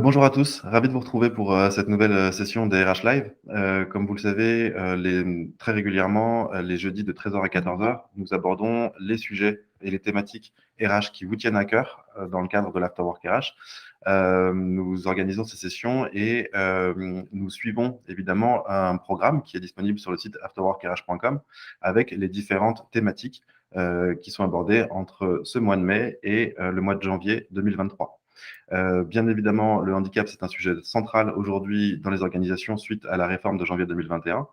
Bonjour à tous, ravi de vous retrouver pour cette nouvelle session des RH Live. Comme vous le savez, très régulièrement, les jeudis de 13h à 14h, nous abordons les sujets et les thématiques RH qui vous tiennent à cœur dans le cadre de l'Afterwork RH. Nous organisons ces sessions et nous suivons évidemment un programme qui est disponible sur le site afterworkrh.com avec les différentes thématiques qui sont abordées entre ce mois de mai et le mois de janvier 2023. Bien évidemment, le handicap, c'est un sujet central aujourd'hui dans les organisations suite à la réforme de janvier 2021.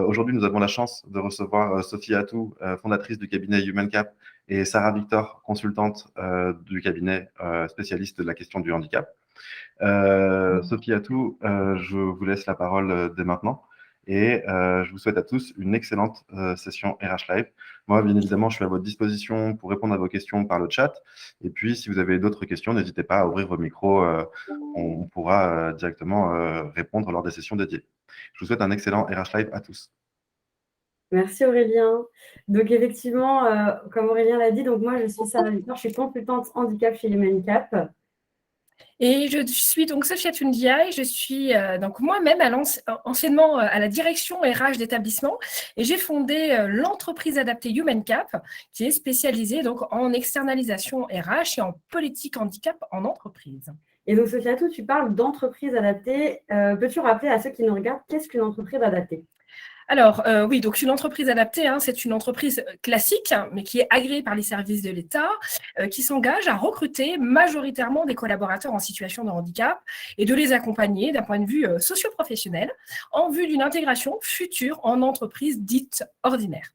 Aujourd'hui, nous avons la chance de recevoir Sophie Atou, fondatrice du cabinet HumanCap, et Sarah Victor, consultante du cabinet spécialiste de la question du handicap. Sophie Atou, je vous laisse la parole dès maintenant. Et je vous souhaite à tous une excellente session RH Live. Moi, bien évidemment, je suis à votre disposition pour répondre à vos questions par le chat. Et puis, si vous avez d'autres questions, n'hésitez pas à ouvrir vos micros. On pourra directement répondre lors des sessions dédiées. Je vous souhaite un excellent RH Live à tous. Merci Aurélien. Donc effectivement, comme Aurélien l'a dit, donc moi je suis Sarah Victor, je suis consultante handicap chez HumanCap. Et je suis donc Sophia Tundia et je suis donc moi-même anciennement à la direction RH d'établissement et j'ai fondé l'entreprise adaptée HumanCap qui est spécialisée donc en externalisation RH et en politique handicap en entreprise. Et donc Sophia Atou, tu parles d'entreprise adaptée. Peux-tu rappeler à ceux qui nous regardent qu'est-ce qu'une entreprise adaptée ? Alors, oui, donc une entreprise adaptée, c'est une entreprise classique, mais qui est agréée par les services de l'État, qui s'engage à recruter majoritairement des collaborateurs en situation de handicap et de les accompagner d'un point de vue socio-professionnel en vue d'une intégration future en entreprise dite ordinaire.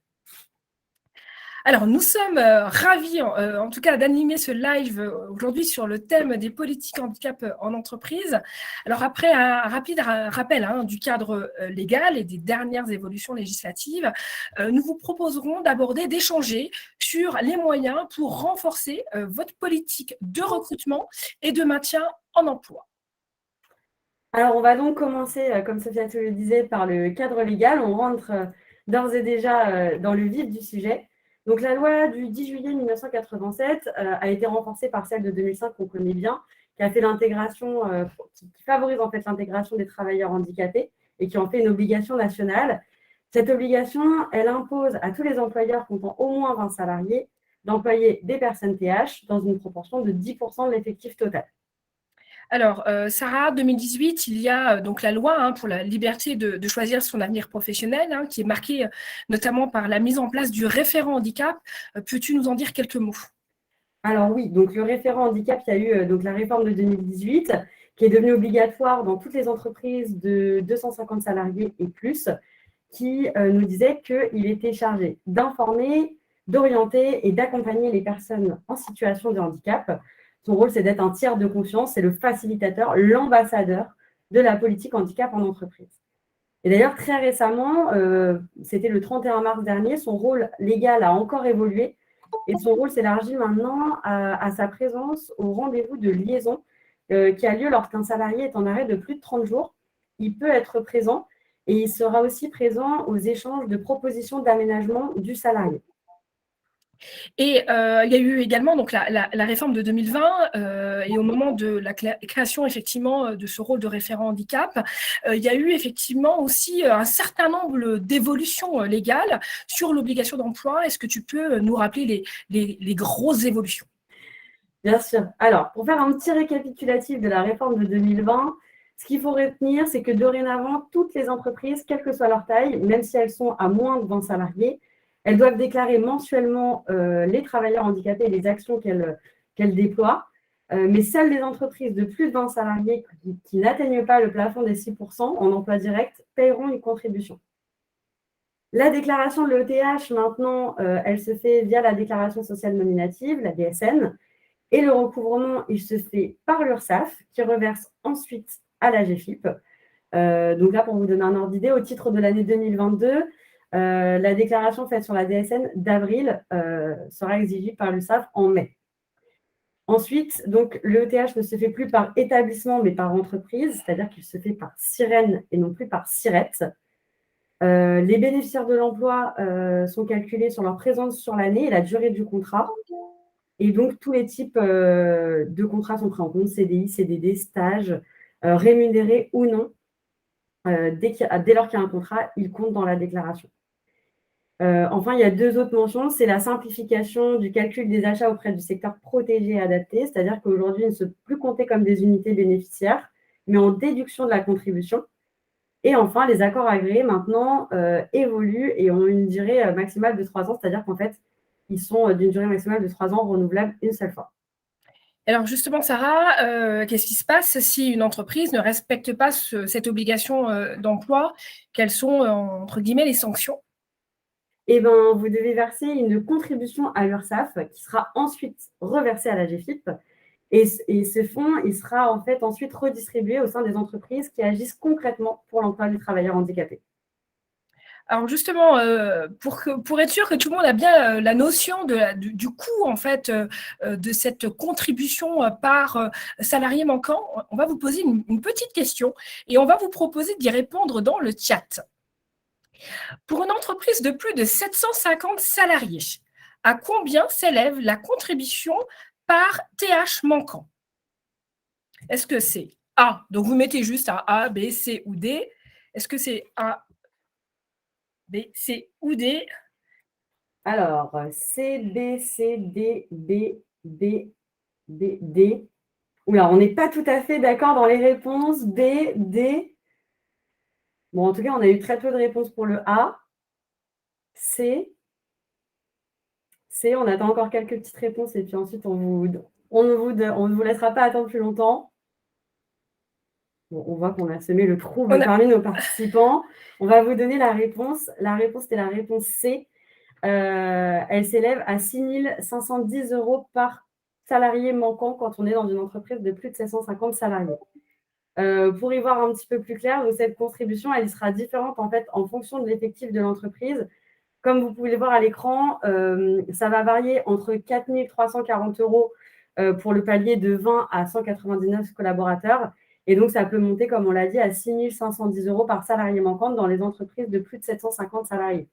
Alors, nous sommes ravis, en tout cas, d'animer ce live aujourd'hui sur le thème des politiques handicap en entreprise. Alors, après un rapide rappel du cadre légal et des dernières évolutions législatives, nous vous proposerons d'échanger sur les moyens pour renforcer votre politique de recrutement et de maintien en emploi. Alors, on va donc commencer, comme Sophia Atou le disait, par le cadre légal. On rentre d'ores et déjà dans le vif du sujet. Donc, la loi du 10 juillet 1987 a été renforcée par celle de 2005 qu'on connaît bien, qui a fait l'intégration, qui favorise en fait l'intégration des travailleurs handicapés et qui en fait une obligation nationale. Cette obligation, elle impose à tous les employeurs comptant au moins 20 salariés d'employer des personnes TH dans une proportion de 10% de l'effectif total. Alors, Sarah, 2018, il y a donc la loi pour la liberté de choisir son avenir professionnel, qui est marquée notamment par la mise en place du référent handicap. Peux-tu nous en dire quelques mots ? Alors oui, donc le référent handicap, il y a eu donc la réforme de 2018 qui est devenue obligatoire dans toutes les entreprises de 250 salariés et plus, qui nous disait qu'il était chargé d'informer, d'orienter et d'accompagner les personnes en situation de handicap. Son rôle, c'est d'être un tiers de confiance, c'est le facilitateur, l'ambassadeur de la politique handicap en entreprise. Et d'ailleurs, très récemment, c'était le 31 mars dernier, son rôle légal a encore évolué et son rôle s'élargit maintenant à sa présence au rendez-vous de liaison qui a lieu lorsqu'un salarié est en arrêt de plus de 30 jours. Il peut être présent et il sera aussi présent aux échanges de propositions d'aménagement du salarié. Et il y a eu également donc, la réforme de 2020 et au moment de la création effectivement de ce rôle de référent handicap, il y a eu effectivement aussi un certain nombre d'évolutions légales sur l'obligation d'emploi. Est-ce que tu peux nous rappeler les grosses évolutions ? Bien sûr. Alors, pour faire un petit récapitulatif de la réforme de 2020, ce qu'il faut retenir, c'est que dorénavant, toutes les entreprises, quelle que soit leur taille, même si elles sont à moins de 20 salariés, elles doivent déclarer mensuellement les travailleurs handicapés et les actions qu'elles déploient. Mais seules les entreprises de plus de 20 salariés qui n'atteignent pas le plafond des 6% en emploi direct paieront une contribution. La déclaration de l'ETH, maintenant, elle se fait via la déclaration sociale nominative, la DSN, et le recouvrement, il se fait par l'URSSAF, qui reverse ensuite à la GFIP. Donc là, pour vous donner un ordre d'idée, au titre de l'année 2022, la déclaration faite sur la DSN d'avril sera exigée par l'URSSAF en mai. Ensuite, donc, le ETH ne se fait plus par établissement, mais par entreprise, c'est-à-dire qu'il se fait par SIREN et non plus par SIRET. Les bénéficiaires de l'emploi sont calculés sur leur présence sur l'année et la durée du contrat. Et donc, tous les types de contrats sont pris en compte, CDI, CDD, stage, rémunérés ou non. Dès lors qu'il y a un contrat, il compte dans la déclaration. Enfin, il y a 2 autres mentions. C'est la simplification du calcul des achats auprès du secteur protégé et adapté, c'est-à-dire qu'aujourd'hui, ils ne sont plus comptés comme des unités bénéficiaires, mais en déduction de la contribution. Et enfin, les accords agréés, maintenant, évoluent et ont une durée maximale de 3 ans, c'est-à-dire qu'en fait, ils sont d'une durée maximale de 3 ans, renouvelables une seule fois. Alors justement, Sarah, qu'est-ce qui se passe si une entreprise ne respecte pas cette obligation d'emploi? Quelles sont, entre guillemets, les sanctions? Eh ben, vous devez verser une contribution à l'URSSAF qui sera ensuite reversée à la GFIP. Et ce fonds, il sera en fait ensuite redistribué au sein des entreprises qui agissent concrètement pour l'emploi des travailleurs handicapés. Alors justement, pour être sûr que tout le monde a bien la notion du coût en fait de cette contribution par salarié manquant, on va vous poser une petite question et on va vous proposer d'y répondre dans le chat. Pour une entreprise de plus de 750 salariés, à combien s'élève la contribution par TH manquant? Est-ce que c'est A, donc vous mettez juste un A, B, C ou D. Est-ce que c'est A, B, C ou D? Alors, C, B, C, D, B, B, B, D. Oula, on n'est pas tout à fait d'accord dans les réponses. B, D. Bon, en tout cas, on a eu très peu de réponses pour le A. C. C, on attend encore quelques petites réponses et puis ensuite, on ne vous laissera pas attendre plus longtemps. Bon, on voit qu'on a semé le trouble parmi nos participants. On va vous donner la réponse. La réponse, c'était la réponse C. Elle s'élève à 6 510 € par salarié manquant quand on est dans une entreprise de plus de 750 salariés. Pour y voir un petit peu plus clair, donc cette contribution, elle sera différente en fait en fonction de l'effectif de l'entreprise. Comme vous pouvez le voir à l'écran, ça va varier entre 4 340 € pour le palier de 20 à 199 collaborateurs. Et donc, ça peut monter, comme on l'a dit, à 6 510 € par salarié manquant dans les entreprises de plus de 750 salariés.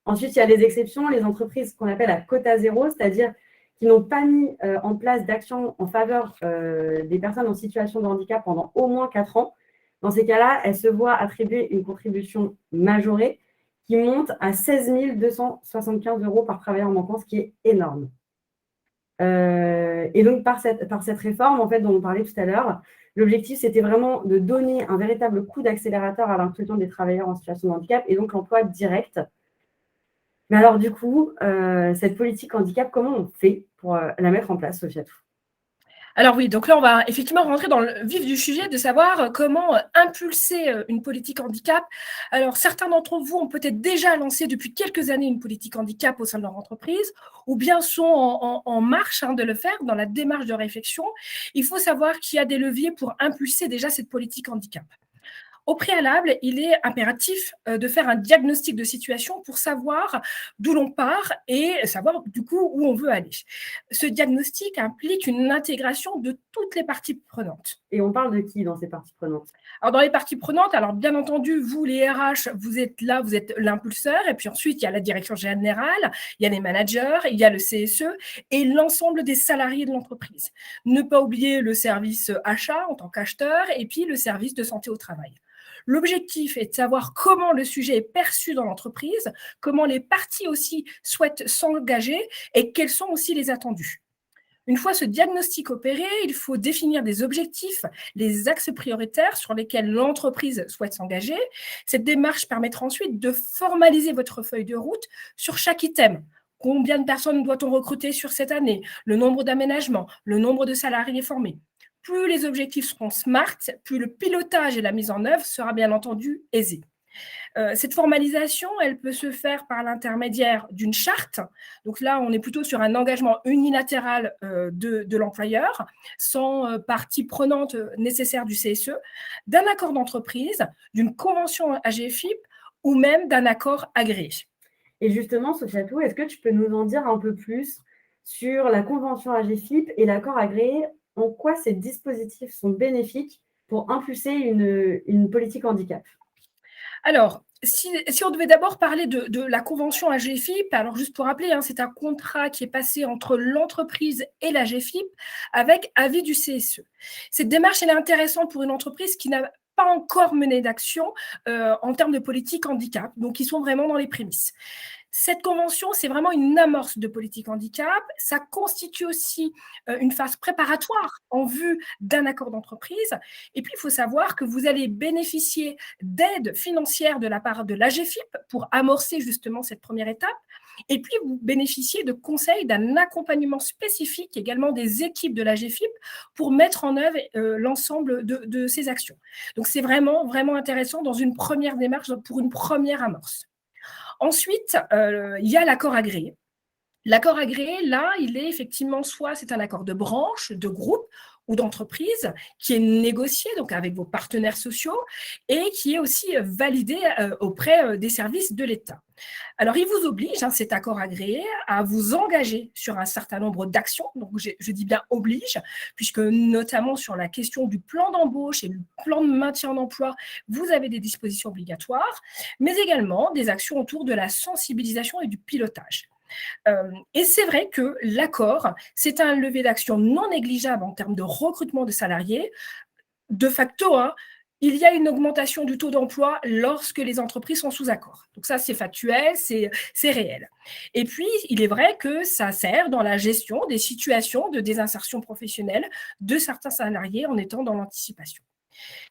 Ensuite, il y a les exceptions, les entreprises qu'on appelle à quota zéro, c'est-à-dire qui n'ont pas mis en place d'action en faveur des personnes en situation de handicap pendant au moins 4 ans. Dans ces cas-là, elles se voient attribuer une contribution majorée qui monte à 16 275 € par travailleur manquant, ce qui est énorme. Et donc, par cette réforme, en fait, dont on parlait tout à l'heure, l'objectif, c'était vraiment de donner un véritable coup d'accélérateur à l'inclusion des travailleurs en situation de handicap et donc l'emploi direct. Mais alors, du coup, cette politique handicap, comment on fait pour la mettre en place, Sophia? Alors oui, donc là, on va effectivement rentrer dans le vif du sujet de savoir comment impulser une politique handicap. Alors, certains d'entre vous ont peut-être déjà lancé depuis quelques années une politique handicap au sein de leur entreprise, ou bien sont en marche de le faire, dans la démarche de réflexion. Il faut savoir qu'il y a des leviers pour impulser déjà cette politique handicap. Au préalable, il est impératif de faire un diagnostic de situation pour savoir d'où l'on part et savoir du coup où on veut aller. Ce diagnostic implique une intégration de toutes les parties prenantes. Et on parle de qui dans ces parties prenantes? Alors, dans les parties prenantes, alors bien entendu, vous, les RH, vous êtes là, vous êtes l'impulseur, et puis ensuite, il y a la direction générale, il y a les managers, il y a le CSE et l'ensemble des salariés de l'entreprise. Ne pas oublier le service achat en tant qu'acheteur et puis le service de santé au travail. L'objectif est de savoir comment le sujet est perçu dans l'entreprise, comment les parties aussi souhaitent s'engager et quels sont aussi les attendus. Une fois ce diagnostic opéré, il faut définir des objectifs, les axes prioritaires sur lesquels l'entreprise souhaite s'engager. Cette démarche permettra ensuite de formaliser votre feuille de route sur chaque item. Combien de personnes doit-on recruter sur cette année? Le nombre d'aménagements, le nombre de salariés formés. Plus les objectifs seront smart, plus le pilotage et la mise en œuvre sera bien entendu aisé. Cette formalisation, elle peut se faire par l'intermédiaire d'une charte. Donc là, on est plutôt sur un engagement unilatéral de l'employeur, sans partie prenante nécessaire du CSE, d'un accord d'entreprise, d'une convention AGFIP ou même d'un accord agréé. Et justement, Sophia Tou, est-ce que tu peux nous en dire un peu plus sur la convention AGFIP et l'accord agréé? En quoi ces dispositifs sont bénéfiques pour impulser une politique handicap? Alors, si on devait d'abord parler de la convention AGFIP, alors juste pour rappeler, c'est un contrat qui est passé entre l'entreprise et la GFIP avec avis du CSE. Cette démarche, elle est intéressante pour une entreprise qui n'a pas encore mené d'action en termes de politique handicap, donc ils sont vraiment dans les prémices. Cette convention, c'est vraiment une amorce de politique handicap. Ça constitue aussi une phase préparatoire en vue d'un accord d'entreprise. Et puis, il faut savoir que vous allez bénéficier d'aides financières de la part de l'AGFIP pour amorcer justement cette première étape. Et puis, vous bénéficiez de conseils, d'un accompagnement spécifique également des équipes de l'AGFIP pour mettre en œuvre l'ensemble de ces actions. Donc, c'est vraiment, vraiment intéressant dans une première démarche, pour une première amorce. Ensuite, il y a l'accord agréé. L'accord agréé, là, il est effectivement soit c'est un accord de branche, de groupe ou d'entreprise qui est négocié donc avec vos partenaires sociaux et qui est aussi validé auprès des services de l'État. Alors, il vous oblige, cet accord agréé, à vous engager sur un certain nombre d'actions. Donc, je dis bien oblige, puisque notamment sur la question du plan d'embauche et le plan de maintien en emploi, vous avez des dispositions obligatoires, mais également des actions autour de la sensibilisation et du pilotage. Et c'est vrai que l'accord, c'est un levier d'action non négligeable en termes de recrutement de salariés. De facto, il y a une augmentation du taux d'emploi lorsque les entreprises sont sous accord. Donc ça, c'est factuel, c'est réel. Et puis, il est vrai que ça sert dans la gestion des situations de désinsertion professionnelle de certains salariés en étant dans l'anticipation.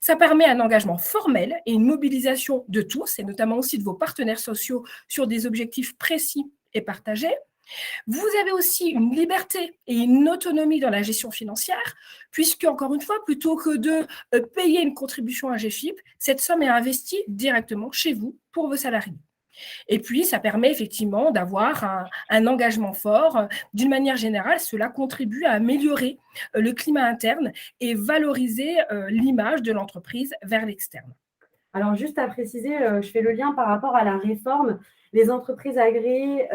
Ça permet un engagement formel et une mobilisation de tous, et notamment aussi de vos partenaires sociaux, sur des objectifs précis et partagés. Vous avez aussi une liberté et une autonomie dans la gestion financière, puisque, encore une fois, plutôt que de payer une contribution à GFIP, cette somme est investie directement chez vous pour vos salariés. Et puis, ça permet effectivement d'avoir un engagement fort. D'une manière générale, cela contribue à améliorer le climat interne et valoriser l'image de l'entreprise vers l'externe. Alors, juste à préciser, je fais le lien par rapport à la réforme. Les entreprises agréées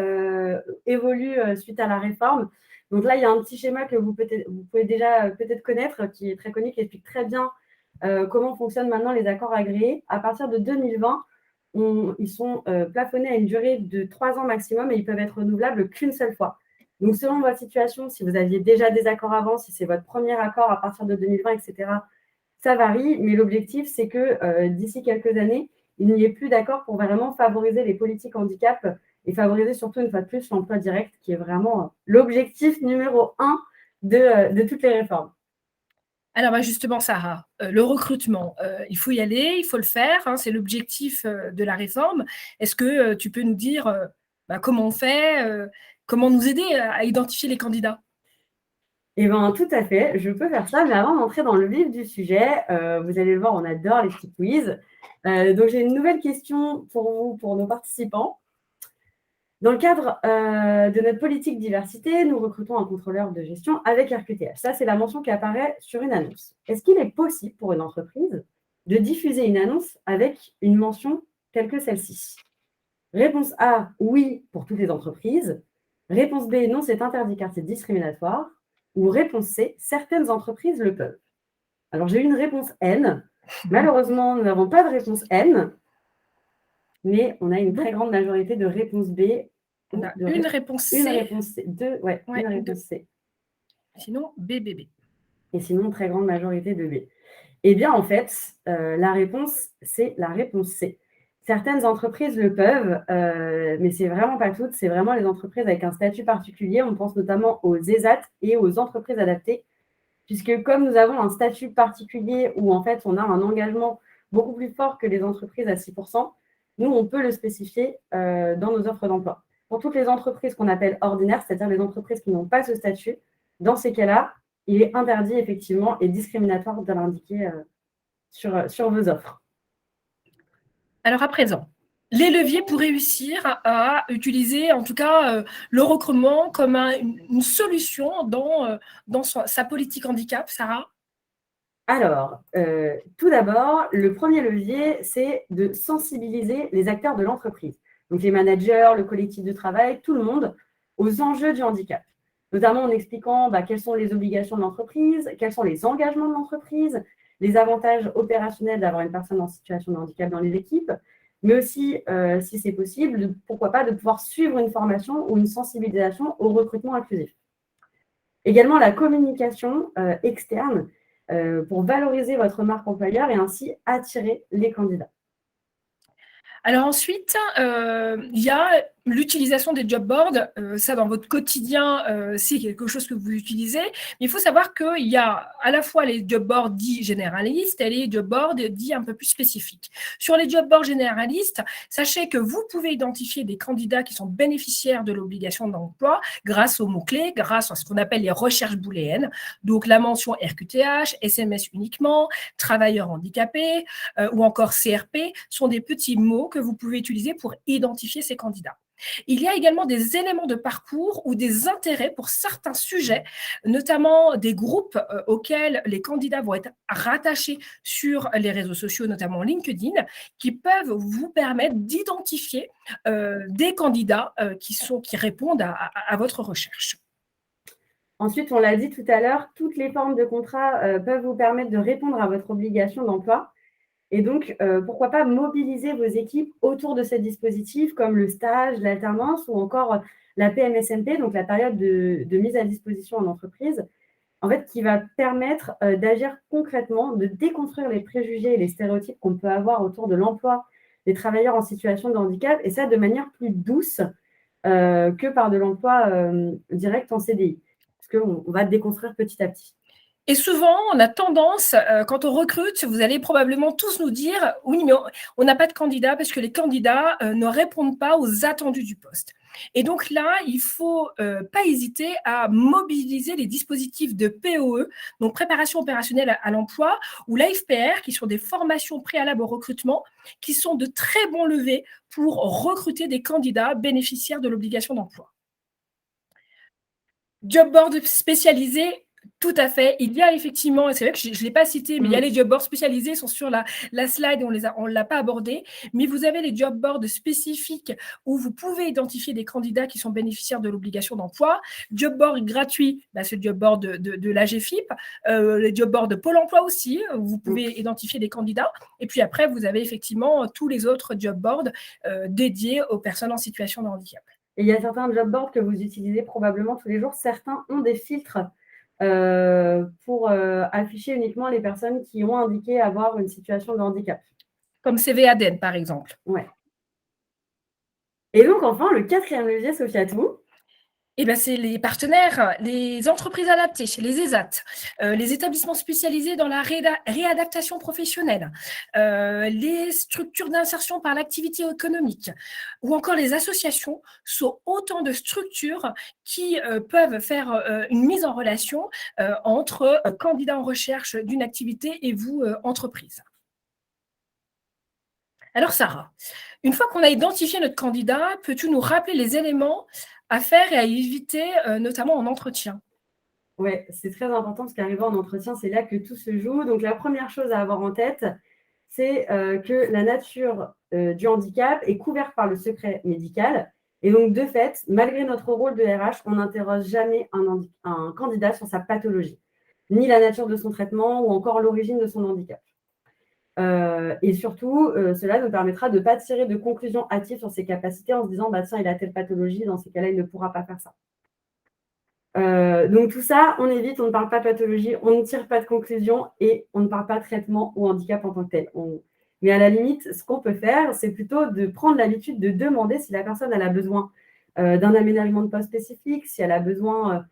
évoluent suite à la réforme. Donc là, il y a un petit schéma que vous pouvez déjà peut-être connaître, qui est très connu, qui explique très bien comment fonctionnent maintenant les accords agréés. À partir de 2020, ils sont plafonnés à une durée de 3 ans maximum et ils peuvent être renouvelables qu'une seule fois. Donc, selon votre situation, si vous aviez déjà des accords avant, si c'est votre premier accord à partir de 2020, etc., ça varie, mais l'objectif, c'est que d'ici quelques années, il n'y ait plus d'accord pour vraiment favoriser les politiques handicap et favoriser surtout, une fois de plus, l'emploi direct, qui est vraiment l'objectif numéro 1 de toutes les réformes. Alors justement, Sarah, le recrutement, il faut y aller, il faut le faire, c'est l'objectif de la réforme. Est-ce que tu peux nous dire comment on fait, comment nous aider à identifier les candidats ? Eh bien, tout à fait, je peux faire ça, mais avant d'entrer dans le vif du sujet, vous allez le voir, on adore les petits quiz. Donc, j'ai une nouvelle question pour vous, pour nos participants. Dans le cadre de notre politique diversité, nous recrutons un contrôleur de gestion avec RQTH. Ça, c'est la mention qui apparaît sur une annonce. Est-ce qu'il est possible pour une entreprise de diffuser une annonce avec une mention telle que celle-ci ? Réponse A, oui, pour toutes les entreprises. Réponse B, non, c'est interdit car c'est discriminatoire. Ou réponse C, certaines entreprises le peuvent. Alors, j'ai eu une réponse N. Malheureusement, nous n'avons pas de réponse N, mais on a une très grande majorité de réponses B. On a une réponse C. Une réponse C. Une réponse C. Sinon, BBB. Et sinon, très grande majorité de B. Eh bien, en fait, la réponse, c'est la réponse C. Certaines entreprises le peuvent, mais ce n'est vraiment pas toutes. C'est vraiment les entreprises avec un statut particulier. On pense notamment aux ESAT et aux entreprises adaptées, puisque comme nous avons un statut particulier où en fait on a un engagement beaucoup plus fort que les entreprises à 6%, nous, on peut le spécifier dans nos offres d'emploi. Pour toutes les entreprises qu'on appelle ordinaires, c'est-à-dire les entreprises qui n'ont pas ce statut, dans ces cas-là, il est interdit effectivement et discriminatoire de l'indiquer sur vos offres. Alors à présent, les leviers pour réussir à utiliser en tout cas le recrutement comme une solution dans sa politique handicap, Sarah ? Alors, tout d'abord, le premier levier, c'est de sensibiliser les acteurs de l'entreprise. Donc les managers, le collectif de travail, tout le monde, aux enjeux du handicap. Notamment en expliquant quelles sont les obligations de l'entreprise, quels sont les engagements de l'entreprise, les avantages opérationnels d'avoir une personne en situation de handicap dans les équipes, mais aussi, si c'est possible, pourquoi pas de pouvoir suivre une formation ou une sensibilisation au recrutement inclusif. Également, la communication externe pour valoriser votre marque employeur et ainsi attirer les candidats. Alors ensuite, il y a l'utilisation des job boards. Ça, dans votre quotidien, c'est quelque chose que vous utilisez. Mais il faut savoir qu'il y a à la fois les job boards dits généralistes et les job boards dits un peu plus spécifiques. Sur les job boards généralistes, sachez que vous pouvez identifier des candidats qui sont bénéficiaires de l'obligation d'emploi grâce aux mots-clés, grâce à ce qu'on appelle les recherches booléennes. Donc la mention RQTH, SMS uniquement, travailleurs handicapés ou encore CRP sont des petits mots que vous pouvez utiliser pour identifier ces candidats. Il y a également des éléments de parcours ou des intérêts pour certains sujets, notamment des groupes auxquels les candidats vont être rattachés sur les réseaux sociaux, notamment LinkedIn, qui peuvent vous permettre d'identifier des candidats qui répondent à votre recherche. Ensuite, on l'a dit tout à l'heure, toutes les formes de contrat peuvent vous permettre de répondre à votre obligation d'emploi. Et donc, pourquoi pas mobiliser vos équipes autour de ces dispositifs comme le stage, l'alternance ou encore la PMSMP, donc la période de mise à disposition en entreprise, en fait, qui va permettre d'agir concrètement, de déconstruire les préjugés et les stéréotypes qu'on peut avoir autour de l'emploi des travailleurs en situation de handicap, et ça de manière plus douce que par de l'emploi direct en CDI, parce qu'on va déconstruire petit à petit. Et souvent, on a tendance, quand on recrute, vous allez probablement tous nous dire: «Oui, mais on n'a pas de candidats parce que les candidats, ne répondent pas aux attendus du poste». Et donc là, il ne faut, pas hésiter à mobiliser les dispositifs de POE, donc préparation opérationnelle à l'emploi, ou l'AFPR, qui sont des formations préalables au recrutement, qui sont de très bons leviers pour recruter des candidats bénéficiaires de l'obligation d'emploi. Job board spécialisé, tout à fait. Il y a effectivement, et c'est vrai que je ne l'ai pas cité, mais il y a les job boards spécialisés, ils sont sur la slide et on ne l'a pas abordé. Mais vous avez les job boards spécifiques où vous pouvez identifier des candidats qui sont bénéficiaires de l'obligation d'emploi. Job board gratuit, c'est le job board de l'AGFIP. Les job boards de Pôle emploi aussi, où vous pouvez identifier des candidats. Et puis après, vous avez effectivement tous les autres job boards dédiés aux personnes en situation de handicap. Et il y a certains job boards que vous utilisez probablement tous les jours. Certains ont des filtres pour afficher uniquement les personnes qui ont indiqué avoir une situation de handicap. Comme CV-ADN, par exemple. Ouais. Et donc, enfin, le quatrième levier, Sofiatou. C'est les partenaires, les entreprises adaptées, les ESAT, les établissements spécialisés dans la réadaptation professionnelle, les structures d'insertion par l'activité économique ou encore les associations sont autant de structures qui peuvent faire une mise en relation entre candidats en recherche d'une activité et vous, entreprise. Alors Sarah, une fois qu'on a identifié notre candidat, peux-tu nous rappeler les éléments à faire et à éviter, notamment en entretien? Oui, c'est très important parce qu'arrivé en entretien, c'est là que tout se joue. Donc, la première chose à avoir en tête, c'est que la nature du handicap est couverte par le secret médical. Et donc, de fait, malgré notre rôle de RH, on n'interroge jamais un candidat sur sa pathologie, ni la nature de son traitement ou encore l'origine de son handicap. Et surtout, cela nous permettra de ne pas tirer de conclusions hâtives sur ses capacités en se disant tiens, il a telle pathologie, dans ces cas-là, il ne pourra pas faire ça. Donc tout ça, on évite, on ne parle pas pathologie, on ne tire pas de conclusion et on ne parle pas traitement ou handicap en tant que tel. Mais à la limite, ce qu'on peut faire, c'est plutôt de prendre l'habitude de demander si la personne elle a besoin d'un aménagement de poste spécifique, si elle a besoin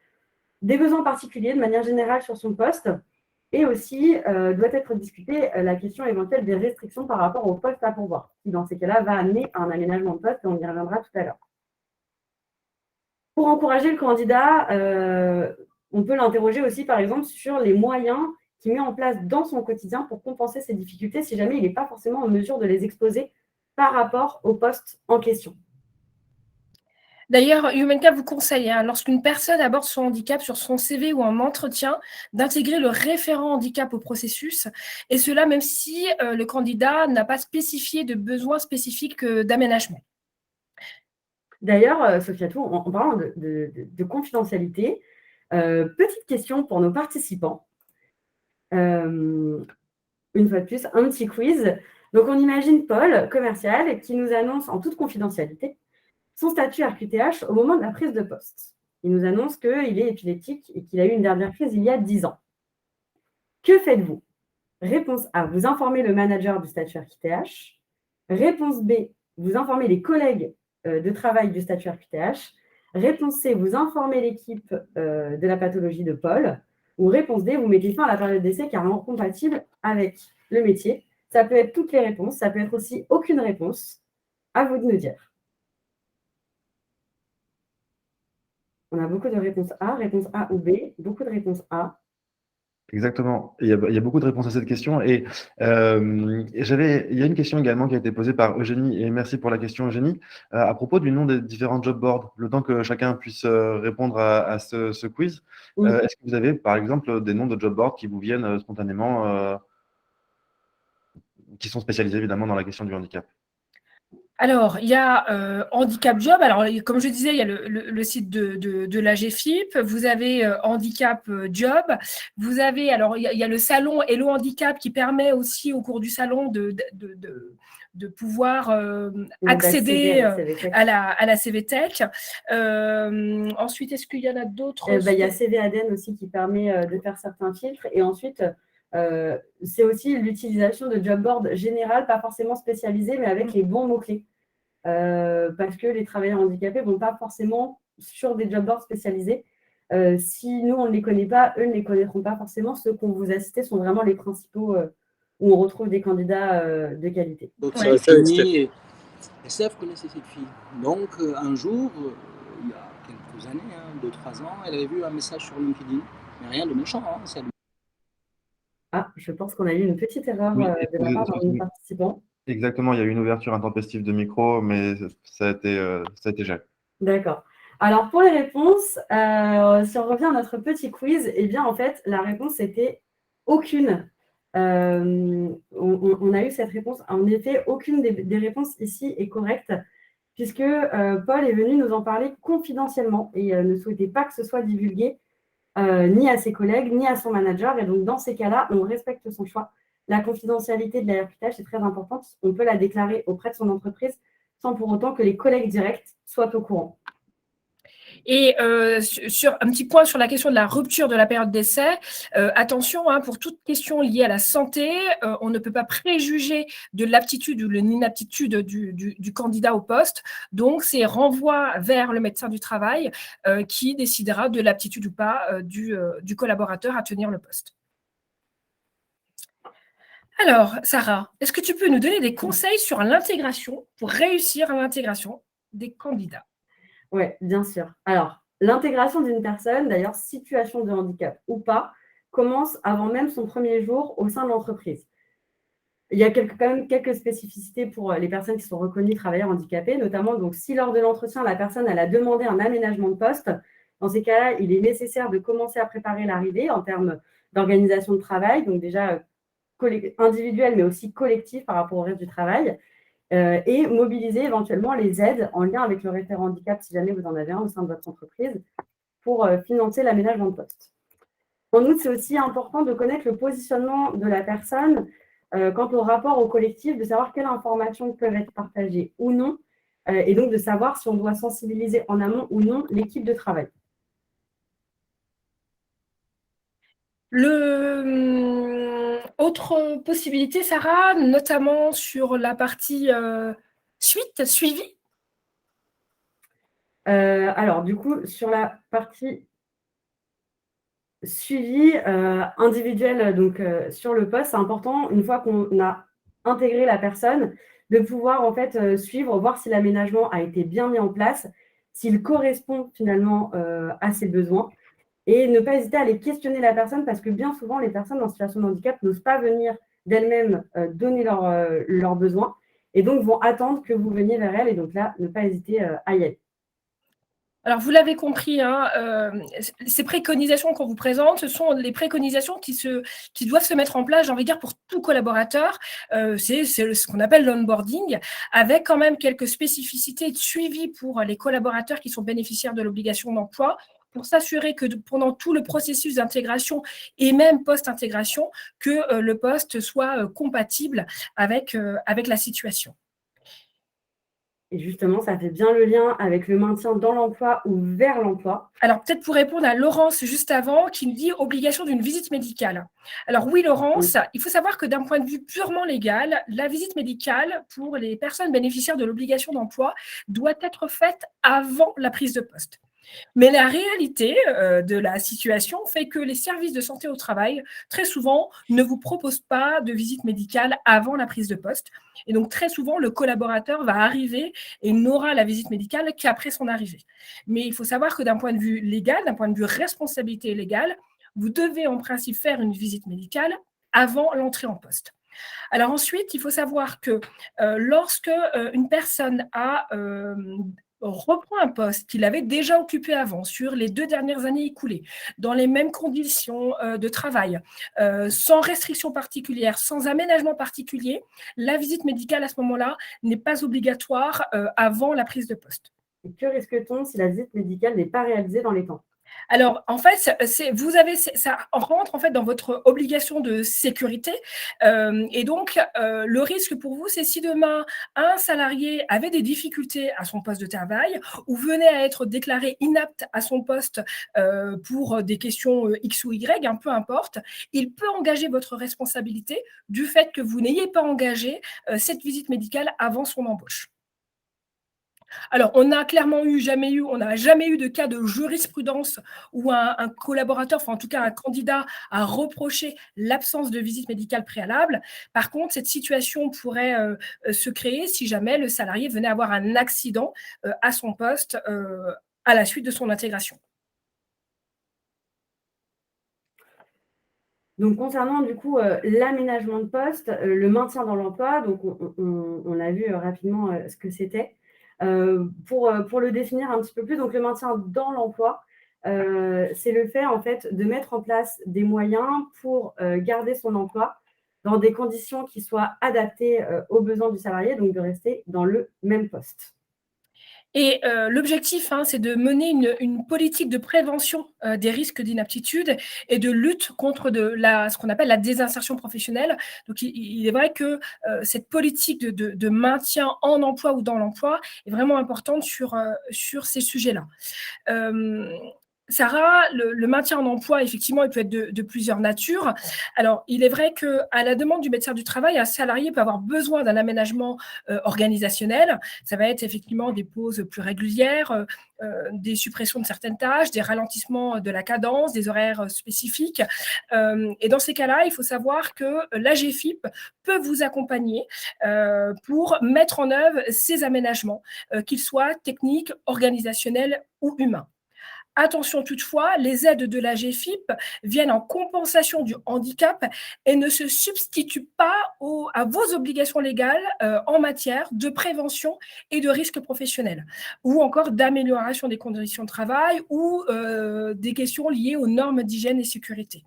des besoins particuliers de manière générale sur son poste. Et aussi, doit être discutée la question éventuelle des restrictions par rapport au poste à pourvoir, qui dans ces cas-là va amener à un aménagement de poste et on y reviendra tout à l'heure. Pour encourager le candidat, on peut l'interroger aussi, par exemple, sur les moyens qu'il met en place dans son quotidien pour compenser ses difficultés si jamais il n'est pas forcément en mesure de les exposer par rapport au poste en question. D'ailleurs, Humanca vous conseille, lorsqu'une personne aborde son handicap sur son CV ou en entretien, d'intégrer le référent handicap au processus, et cela même si le candidat n'a pas spécifié de besoin spécifique d'aménagement. D'ailleurs, Sofiatou, en parlant de confidentialité, petite question pour nos participants. Une fois de plus, un petit quiz. Donc, on imagine Paul, commercial, qui nous annonce en toute confidentialité son statut RQTH au moment de la prise de poste. Il nous annonce qu'il est épileptique et qu'il a eu une dernière crise il y a 10 ans. Que faites-vous? Réponse A, vous informez le manager du statut RQTH. Réponse B, vous informez les collègues de travail du statut RQTH. Réponse C, vous informez l'équipe de la pathologie de Paul. Ou réponse D, vous mettez fin à la période d'essai car elle est incompatible avec le métier. Ça peut être toutes les réponses, ça peut être aussi aucune réponse. À vous de nous dire. On a beaucoup de réponses réponse A ou B, beaucoup de réponses A. Exactement. Il y a beaucoup de réponses à cette question. Et il y a une question également qui a été posée par Eugénie, et merci pour la question, Eugénie, à propos du nom des différents job boards. Le temps que chacun puisse répondre à ce quiz, Oui. est-ce que vous avez, par exemple, des noms de job boards qui vous viennent spontanément, qui sont spécialisés évidemment dans la question du handicap? Alors, il y a Handicap Job. Alors, comme je disais, il y a le site de l'AGFIP. Vous avez Handicap Job. Vous avez, alors, il y a le salon Hello Handicap qui permet aussi au cours du salon de pouvoir accéder à la CVTech. Ensuite, est-ce qu'il y en a d'autres? Il y a CV Aden aussi qui permet de faire certains filtres. Et ensuite, c'est aussi l'utilisation de job board général, pas forcément spécialisé, mais avec les bons mots-clés. Parce que les travailleurs handicapés ne vont pas forcément sur des job boards spécialisés. Si nous, on ne les connaît pas, eux ne les connaîtront pas forcément. Ceux qu'on vous a cités sont vraiment les principaux où on retrouve des candidats de qualité. Donc, c'est fini. Et Steph connaissait cette fille. Donc, un jour, il y a quelques années, 2-3 ans, elle avait vu un message sur LinkedIn. Mais rien de méchant, ça lui... Ah, je pense qu'on a eu une petite erreur de la part d'un participant. Exactement, il y a eu une ouverture intempestive de micro, mais ça a été géré. D'accord. Alors, pour les réponses, si on revient à notre petit quiz, eh bien, en fait, la réponse était aucune. On a eu cette réponse. En effet, aucune des réponses ici est correcte, puisque Paul est venu nous en parler confidentiellement et ne souhaitait pas que ce soit divulgué ni à ses collègues, ni à son manager. Et donc, dans ces cas-là, on respecte son choix. La confidentialité de la RQTH est très importante. On peut la déclarer auprès de son entreprise sans pour autant que les collègues directs soient au courant. Et sur un petit point sur la question de la rupture de la période d'essai, attention, pour toute question liée à la santé, on ne peut pas préjuger de l'aptitude ou de l'inaptitude du candidat au poste. Donc, c'est renvoi vers le médecin du travail qui décidera de l'aptitude ou pas du collaborateur à tenir le poste. Alors, Sarah, est-ce que tu peux nous donner des conseils sur l'intégration pour réussir à l'intégration des candidats? Oui, bien sûr. Alors, l'intégration d'une personne, d'ailleurs, situation de handicap ou pas, commence avant même son premier jour au sein de l'entreprise. Il y a quand même quelques spécificités pour les personnes qui sont reconnues travailleurs handicapés, notamment donc, si lors de l'entretien, la personne elle a demandé un aménagement de poste, dans ces cas-là, il est nécessaire de commencer à préparer l'arrivée en termes d'organisation de travail, donc déjà individuel, mais aussi collectif par rapport au reste du travail. Et mobiliser éventuellement les aides en lien avec le référent handicap, si jamais vous en avez un au sein de votre entreprise, pour financer l'aménagement de poste. En outre, c'est aussi important de connaître le positionnement de la personne quant au rapport au collectif, de savoir quelles informations peuvent être partagées ou non, et donc de savoir si on doit sensibiliser en amont ou non l'équipe de travail. Autre possibilité, Sarah, notamment sur la partie suivi. Alors, du coup, sur la partie suivi individuel donc, sur le poste, c'est important, une fois qu'on a intégré la personne, de pouvoir en fait suivre, voir si l'aménagement a été bien mis en place, s'il correspond finalement à ses besoins. Et ne pas hésiter à aller questionner la personne parce que bien souvent, les personnes en situation de handicap n'osent pas venir d'elles-mêmes donner leurs besoins et donc vont attendre que vous veniez vers elles. Et donc là, ne pas hésiter à y aller. Alors, vous l'avez compris, ces préconisations qu'on vous présente, ce sont les préconisations qui doivent se mettre en place, j'ai envie de dire, pour tout collaborateur. C'est ce qu'on appelle l'onboarding, avec quand même quelques spécificités de suivi pour les collaborateurs qui sont bénéficiaires de l'obligation d'emploi, pour s'assurer que pendant tout le processus d'intégration et même post-intégration, que le poste soit compatible avec la situation. Et justement, ça fait bien le lien avec le maintien dans l'emploi ou vers l'emploi. Alors, peut-être pour répondre à Laurence juste avant, qui nous dit obligation d'une visite médicale. Alors oui, Laurence, il faut savoir que d'un point de vue purement légal, la visite médicale pour les personnes bénéficiaires de l'obligation d'emploi doit être faite avant la prise de poste. Mais la réalité de la situation fait que les services de santé au travail, très souvent, ne vous proposent pas de visite médicale avant la prise de poste. Et donc, très souvent, le collaborateur va arriver et n'aura la visite médicale qu'après son arrivée. Mais il faut savoir que d'un point de vue légal, d'un point de vue responsabilité légale, vous devez en principe faire une visite médicale avant l'entrée en poste. Alors ensuite, il faut savoir que lorsque une personne reprend un poste qu'il avait déjà occupé avant, sur les 2 dernières années écoulées, dans les mêmes conditions de travail, sans restriction particulière, sans aménagement particulier, la visite médicale à ce moment-là n'est pas obligatoire avant la prise de poste. Et que risque-t-on si la visite médicale n'est pas réalisée dans les temps? Alors, en fait, ça rentre en fait dans votre obligation de sécurité. Et donc, le risque pour vous, c'est si demain, un salarié avait des difficultés à son poste de travail ou venait à être déclaré inapte à son poste pour des questions X ou Y, peu importe, il peut engager votre responsabilité du fait que vous n'ayez pas engagé cette visite médicale avant son embauche. Alors, on n'a jamais eu de cas de jurisprudence où un collaborateur, enfin en tout cas un candidat, a reproché l'absence de visite médicale préalable. Par contre, cette situation pourrait se créer si jamais le salarié venait avoir un accident à son poste à la suite de son intégration. Donc, concernant du coup l'aménagement de poste, le maintien dans l'emploi, donc on a vu rapidement ce que c'était. Pour le définir un petit peu plus, donc le maintien dans l'emploi, c'est le fait en fait de mettre en place des moyens pour garder son emploi dans des conditions qui soient adaptées aux besoins du salarié, donc de rester dans le même poste. Et l'objectif, c'est de mener une politique de prévention des risques d'inaptitude et de lutte contre ce qu'on appelle la désinsertion professionnelle. Donc, il est vrai que cette politique de maintien en emploi ou dans l'emploi est vraiment importante sur ces sujets-là. Sarah, le maintien en emploi, effectivement, il peut être de plusieurs natures. Alors, il est vrai qu'à la demande du médecin du travail, un salarié peut avoir besoin d'un aménagement organisationnel. Ça va être effectivement des pauses plus régulières, des suppressions de certaines tâches, des ralentissements de la cadence, des horaires spécifiques. Et dans ces cas-là, il faut savoir que l'AGFIP peut vous accompagner pour mettre en œuvre ces aménagements, qu'ils soient techniques, organisationnels ou humains. Attention toutefois, les aides de la GFIP viennent en compensation du handicap et ne se substituent pas à vos obligations légales en matière de prévention et de risques professionnels, ou encore d'amélioration des conditions de travail ou des questions liées aux normes d'hygiène et sécurité.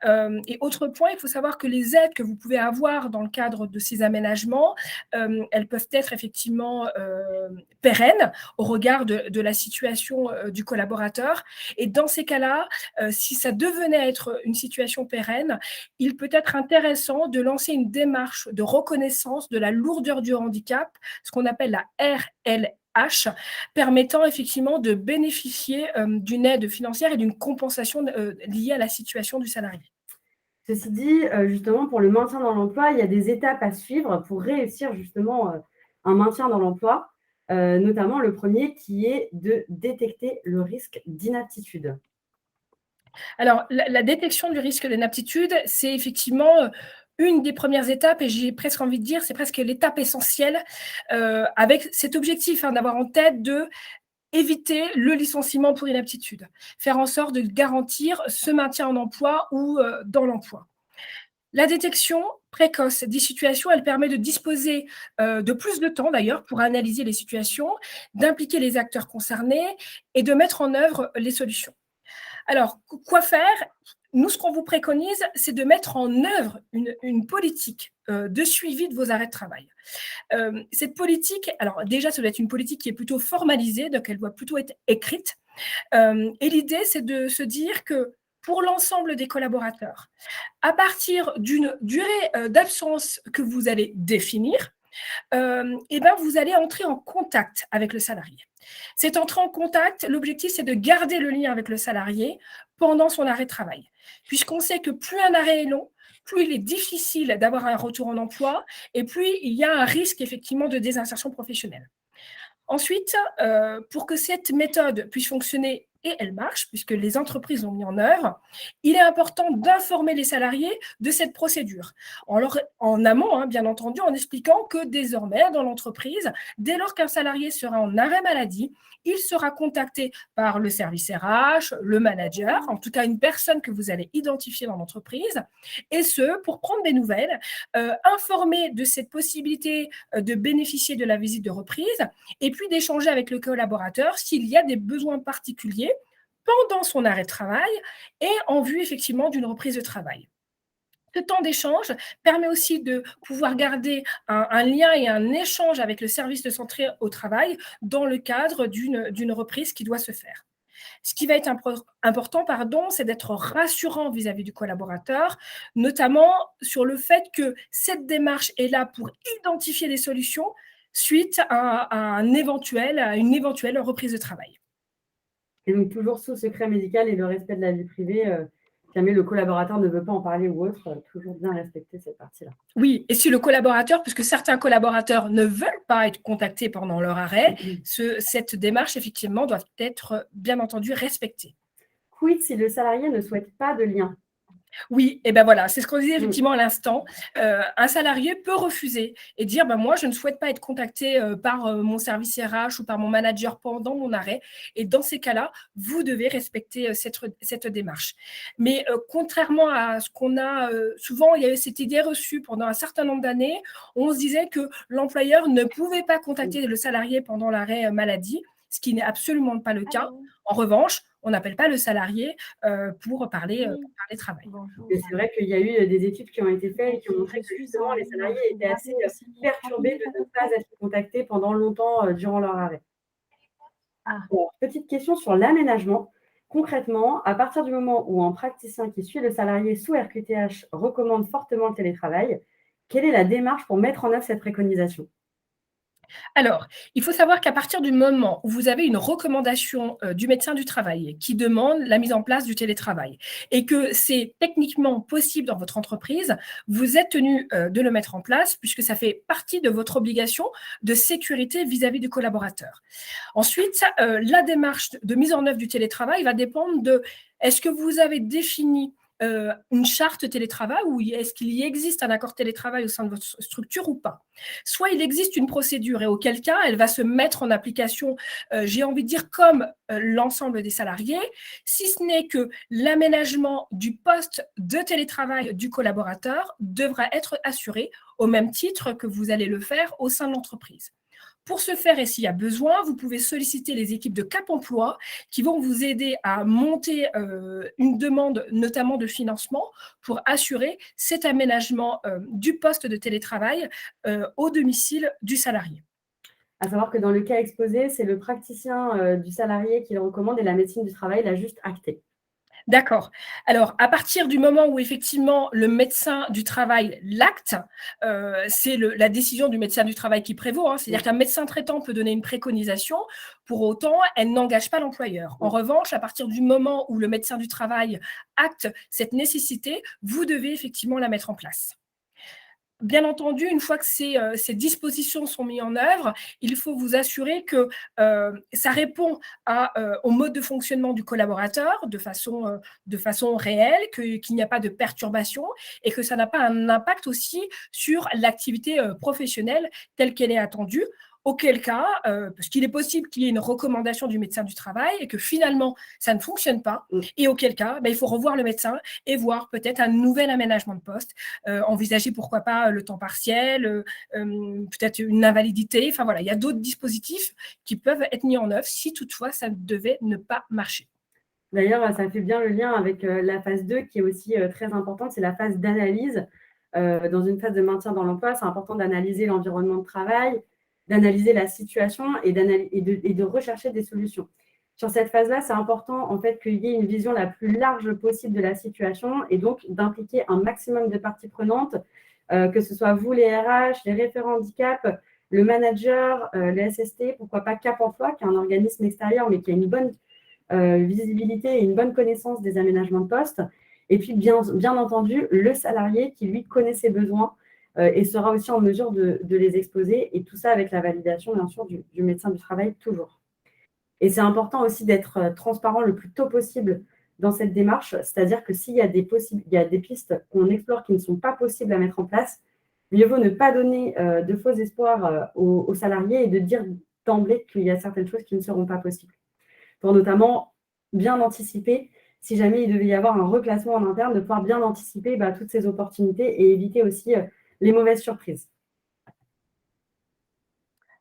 Et autre point, il faut savoir que les aides que vous pouvez avoir dans le cadre de ces aménagements, elles peuvent être effectivement pérennes au regard de la situation du collaborateur. Et dans ces cas-là, si ça devenait être une situation pérenne, il peut être intéressant de lancer une démarche de reconnaissance de la lourdeur du handicap, ce qu'on appelle la RLH, permettant effectivement de bénéficier d'une aide financière et d'une compensation liée à la situation du salarié. Ceci dit, justement, pour le maintien dans l'emploi, il y a des étapes à suivre pour réussir justement un maintien dans l'emploi, notamment le premier qui est de détecter le risque d'inaptitude. Alors, la détection du risque d'inaptitude, c'est effectivement une des premières étapes, et j'ai presque envie de dire, c'est presque l'étape essentielle, avec cet objectif d'avoir en tête de éviter le licenciement pour inaptitude, faire en sorte de garantir ce maintien en emploi ou dans l'emploi. La détection précoce des situations, elle permet de disposer de plus de temps d'ailleurs pour analyser les situations, d'impliquer les acteurs concernés et de mettre en œuvre les solutions. Alors, quoi faire ? Nous, ce qu'on vous préconise, c'est de mettre en œuvre une politique de suivi de vos arrêts de travail. Cette politique, alors déjà, ça doit être une politique qui est plutôt formalisée, donc elle doit plutôt être écrite. Et l'idée, c'est de se dire que pour l'ensemble des collaborateurs, à partir d'une durée d'absence que vous allez définir, eh ben, vous allez entrer en contact avec le salarié. Cette entrée en contact, l'objectif, c'est de garder le lien avec le salarié pendant son arrêt de travail, puisqu'on sait que plus un arrêt est long, plus il est difficile d'avoir un retour en emploi et plus il y a un risque effectivement de désinsertion professionnelle. Ensuite, pour que cette méthode puisse fonctionner et elle marche, puisque les entreprises l'ont mis en œuvre, il est important d'informer les salariés de cette procédure. En amont, hein, bien entendu, en expliquant que désormais, dans l'entreprise, dès lors qu'un salarié sera en arrêt maladie, il sera contacté par le service RH, le manager, en tout cas une personne que vous allez identifier dans l'entreprise, et ce, pour prendre des nouvelles, informer de cette possibilité de bénéficier de la visite de reprise, et puis d'échanger avec le collaborateur s'il y a des besoins particuliers pendant son arrêt de travail et en vue effectivement d'une reprise de travail. Ce temps d'échange permet aussi de pouvoir garder un lien et un échange avec le service de santé au travail dans le cadre d'une reprise qui doit se faire. Ce qui va être important, c'est d'être rassurant vis-à-vis du collaborateur, notamment sur le fait que cette démarche est là pour identifier des solutions suite à une éventuelle reprise de travail. Et donc, toujours sous secret médical et le respect de la vie privée, si jamais le collaborateur ne veut pas en parler ou autre, toujours bien respecter cette partie-là. Oui, et si le collaborateur, puisque certains collaborateurs ne veulent pas être contactés pendant leur arrêt, cette démarche, effectivement, doit être, bien entendu, respectée. Quid si le salarié ne souhaite pas de lien? Oui, et ben voilà, c'est ce qu'on disait effectivement à l'instant. Un salarié peut refuser et dire moi, je ne souhaite pas être contacté par mon service RH ou par mon manager pendant mon arrêt. Et dans ces cas-là, vous devez respecter cette démarche. Mais contrairement à ce qu'on a souvent, il y a eu cette idée reçue pendant un certain nombre d'années. On se disait que l'employeur ne pouvait pas contacter le salarié pendant l'arrêt maladie, ce qui n'est absolument pas le cas. En revanche, on n'appelle pas le salarié pour parler travail. Et c'est vrai qu'il y a eu des études qui ont été faites et qui ont montré que justement les salariés étaient assez perturbés de ne pas être contactés pendant longtemps durant leur arrêt. Alors, petite question sur l'aménagement. Concrètement, à partir du moment où un praticien qui suit le salarié sous RQTH recommande fortement le télétravail, quelle est la démarche pour mettre en œuvre cette préconisation? Alors, il faut savoir qu'à partir du moment où vous avez une recommandation du médecin du travail qui demande la mise en place du télétravail et que c'est techniquement possible dans votre entreprise, vous êtes tenu de le mettre en place puisque ça fait partie de votre obligation de sécurité vis-à-vis du collaborateur. Ensuite, la démarche de mise en œuvre du télétravail va dépendre de est-ce que vous avez défini une charte télétravail ou est-ce qu'il y existe un accord télétravail au sein de votre structure ou pas? Soit il existe une procédure et auquel cas elle va se mettre en application, j'ai envie de dire comme l'ensemble des salariés, si ce n'est que l'aménagement du poste de télétravail du collaborateur devra être assuré au même titre que vous allez le faire au sein de l'entreprise. Pour ce faire, et s'il y a besoin, vous pouvez solliciter les équipes de Cap Emploi qui vont vous aider à monter une demande, notamment de financement, pour assurer cet aménagement du poste de télétravail au domicile du salarié. À savoir que dans le cas exposé, c'est le praticien du salarié qui le recommande et la médecine du travail l'a juste acté. D'accord. Alors, à partir du moment où effectivement le médecin du travail l'acte, c'est la décision du médecin du travail qui prévaut. Hein. C'est-à-dire qu'un médecin traitant peut donner une préconisation, pour autant, elle n'engage pas l'employeur. En revanche, à partir du moment où le médecin du travail acte cette nécessité, vous devez effectivement la mettre en place. Bien entendu, une fois que ces dispositions sont mises en œuvre, il faut vous assurer que ça répond au mode de fonctionnement du collaborateur de façon réelle, qu'il n'y a pas de perturbation et que ça n'a pas un impact aussi sur l'activité professionnelle telle qu'elle est attendue. Auquel cas, parce qu'il est possible qu'il y ait une recommandation du médecin du travail et que finalement, ça ne fonctionne pas. Et auquel cas, il faut revoir le médecin et voir peut-être un nouvel aménagement de poste, envisager pourquoi pas le temps partiel, peut-être une invalidité. Enfin voilà, il y a d'autres dispositifs qui peuvent être mis en œuvre si toutefois ça devait ne pas marcher. D'ailleurs, ça fait bien le lien avec la phase 2 qui est aussi très importante, c'est la phase d'analyse. Dans une phase de maintien dans l'emploi, c'est important d'analyser l'environnement de travail, d'analyser la situation et de rechercher des solutions. Sur cette phase-là, c'est important en fait qu'il y ait une vision la plus large possible de la situation et donc d'impliquer un maximum de parties prenantes, que ce soit vous, les RH, les référents handicap, le manager, les SST, pourquoi pas Cap Emploi, qui est un organisme extérieur, mais qui a une bonne visibilité et une bonne connaissance des aménagements de poste. Et puis, bien entendu, le salarié qui, lui, connaît ses besoins et sera aussi en mesure de les exposer. Et tout ça avec la validation, bien sûr, du médecin du travail, toujours. Et c'est important aussi d'être transparent le plus tôt possible dans cette démarche, c'est-à-dire que s'il y a des pistes qu'on explore qui ne sont pas possibles à mettre en place, mieux vaut ne pas donner de faux espoirs aux salariés et de dire d'emblée qu'il y a certaines choses qui ne seront pas possibles. Pour notamment bien anticiper, si jamais il devait y avoir un reclassement en interne, de pouvoir bien anticiper toutes ces opportunités et éviter aussi les mauvaises surprises.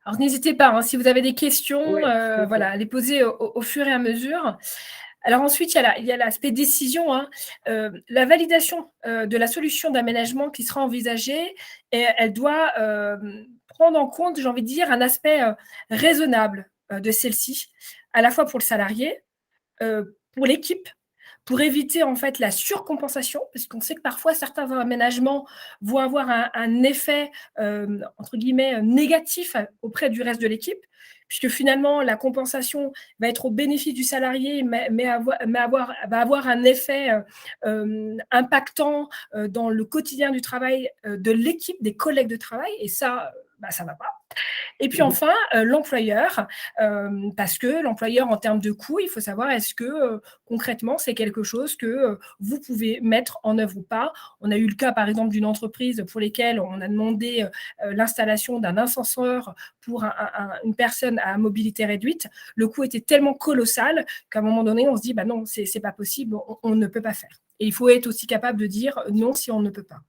Alors, n'hésitez pas, hein, si vous avez des questions, Ouais, voilà, à les poser au fur et à mesure. Alors ensuite, il y a l'aspect décision, hein. La validation de la solution d'aménagement qui sera envisagée, et elle doit prendre en compte, j'ai envie de dire, un aspect raisonnable de celle-ci, à la fois pour le salarié, pour l'équipe, pour éviter en fait la surcompensation, parce qu'on sait que parfois certains aménagements vont avoir un effet entre guillemets négatif auprès du reste de l'équipe, puisque finalement la compensation va être au bénéfice du salarié, va avoir un effet impactant dans le quotidien du travail de l'équipe, des collègues de travail, et ça, ça ne va pas. Et puis enfin, l'employeur, parce que l'employeur, en termes de coûts, il faut savoir est-ce que concrètement, c'est quelque chose que vous pouvez mettre en œuvre ou pas. On a eu le cas, par exemple, d'une entreprise pour lesquelles on a demandé l'installation d'un ascenseur pour une personne à mobilité réduite. Le coût était tellement colossal qu'à un moment donné, on se dit non, c'est pas possible, on ne peut pas faire. Et il faut être aussi capable de dire non si on ne peut pas.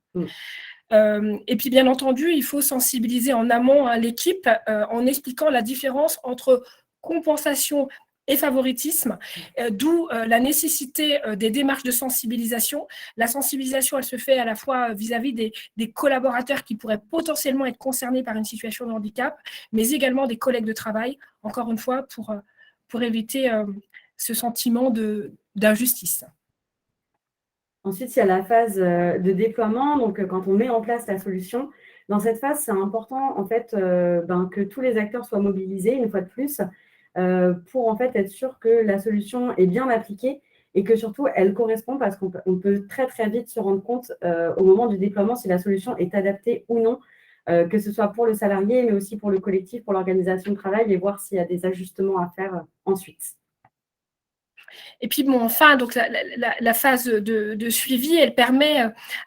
Et puis, bien entendu, il faut sensibiliser en amont l'équipe en expliquant la différence entre compensation et favoritisme, d'où la nécessité des démarches de sensibilisation. La sensibilisation, elle se fait à la fois vis-à-vis des collaborateurs qui pourraient potentiellement être concernés par une situation de handicap, mais également des collègues de travail, encore une fois, pour éviter ce sentiment d'injustice. Ensuite, il y a la phase de déploiement. Donc, quand on met en place la solution, dans cette phase, c'est important en fait que tous les acteurs soient mobilisés une fois de plus pour en fait être sûr que la solution est bien appliquée et que surtout elle correspond, parce qu'on peut très très vite se rendre compte au moment du déploiement si la solution est adaptée ou non, que ce soit pour le salarié mais aussi pour le collectif, pour l'organisation de travail, et voir s'il y a des ajustements à faire ensuite. Et puis enfin, donc la phase de suivi, elle permet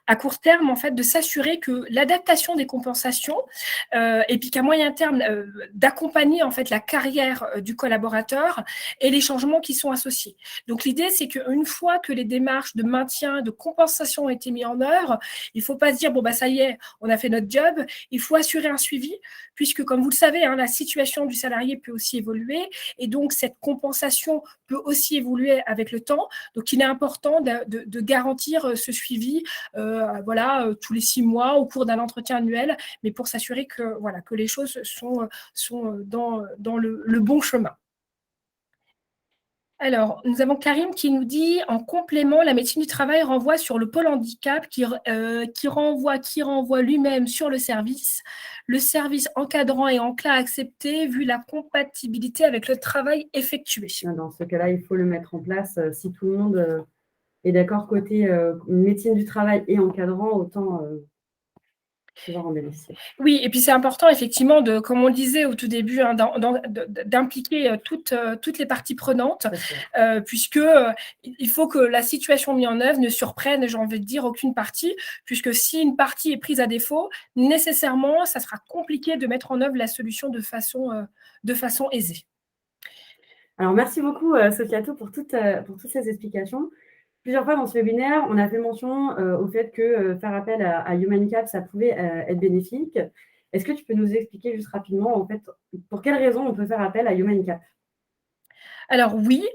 à court terme en fait de s'assurer que l'adaptation des compensations et puis qu'à moyen terme d'accompagner en fait la carrière du collaborateur et les changements qui sont associés. Donc l'idée, c'est qu'une fois que les démarches de maintien, de compensation ont été mises en œuvre, il ne faut pas se dire ça y est, on a fait notre job. Il faut assurer un suivi, puisque comme vous le savez, la situation du salarié peut aussi évoluer, et donc cette compensation peut aussi évoluer avec le temps. Donc, il est important de garantir ce suivi tous les 6 mois au cours d'un entretien annuel, mais pour s'assurer que les choses sont dans le bon chemin. Alors, nous avons Karim qui nous dit, en complément, la médecine du travail renvoie sur le pôle handicap qui renvoie lui-même sur le service encadrant et enclin à accepter vu la compatibilité avec le travail effectué. Dans ce cas-là, il faut le mettre en place. Si tout le monde est d'accord côté médecine du travail et encadrant, autant pouvoir en bénéficier. Oui, et puis c'est important effectivement, comme on le disait au tout début, d'impliquer toutes les parties prenantes, puisque il faut que la situation mise en œuvre ne surprenne, j'ai envie de dire, aucune partie, puisque si une partie est prise à défaut, nécessairement, ça sera compliqué de mettre en œuvre la solution de façon aisée. Alors, merci beaucoup, Sofiatou, pour toutes ces explications. Plusieurs fois dans ce webinaire, on a fait mention au fait que faire appel à HumanCap, ça pouvait être bénéfique. Est-ce que tu peux nous expliquer juste rapidement, en fait, pour quelles raisons on peut faire appel à HumanCap ? Alors oui,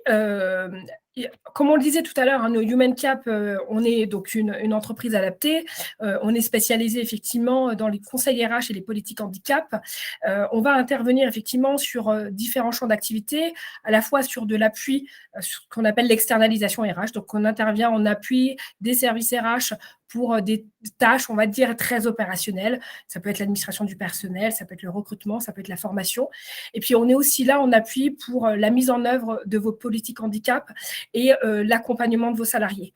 Comme on le disait tout à l'heure, nos Human Cap, on est donc une entreprise adaptée. On est spécialisé effectivement dans les conseils RH et les politiques handicap. On va intervenir effectivement sur différents champs d'activité, à la fois sur de l'appui, sur ce qu'on appelle l'externalisation RH. Donc, on intervient en appui des services RH pour des tâches, on va dire, très opérationnelles. Ça peut être l'administration du personnel, ça peut être le recrutement, ça peut être la formation. Et puis, on est aussi là en appui pour la mise en œuvre de vos politiques handicap et l'accompagnement de vos salariés.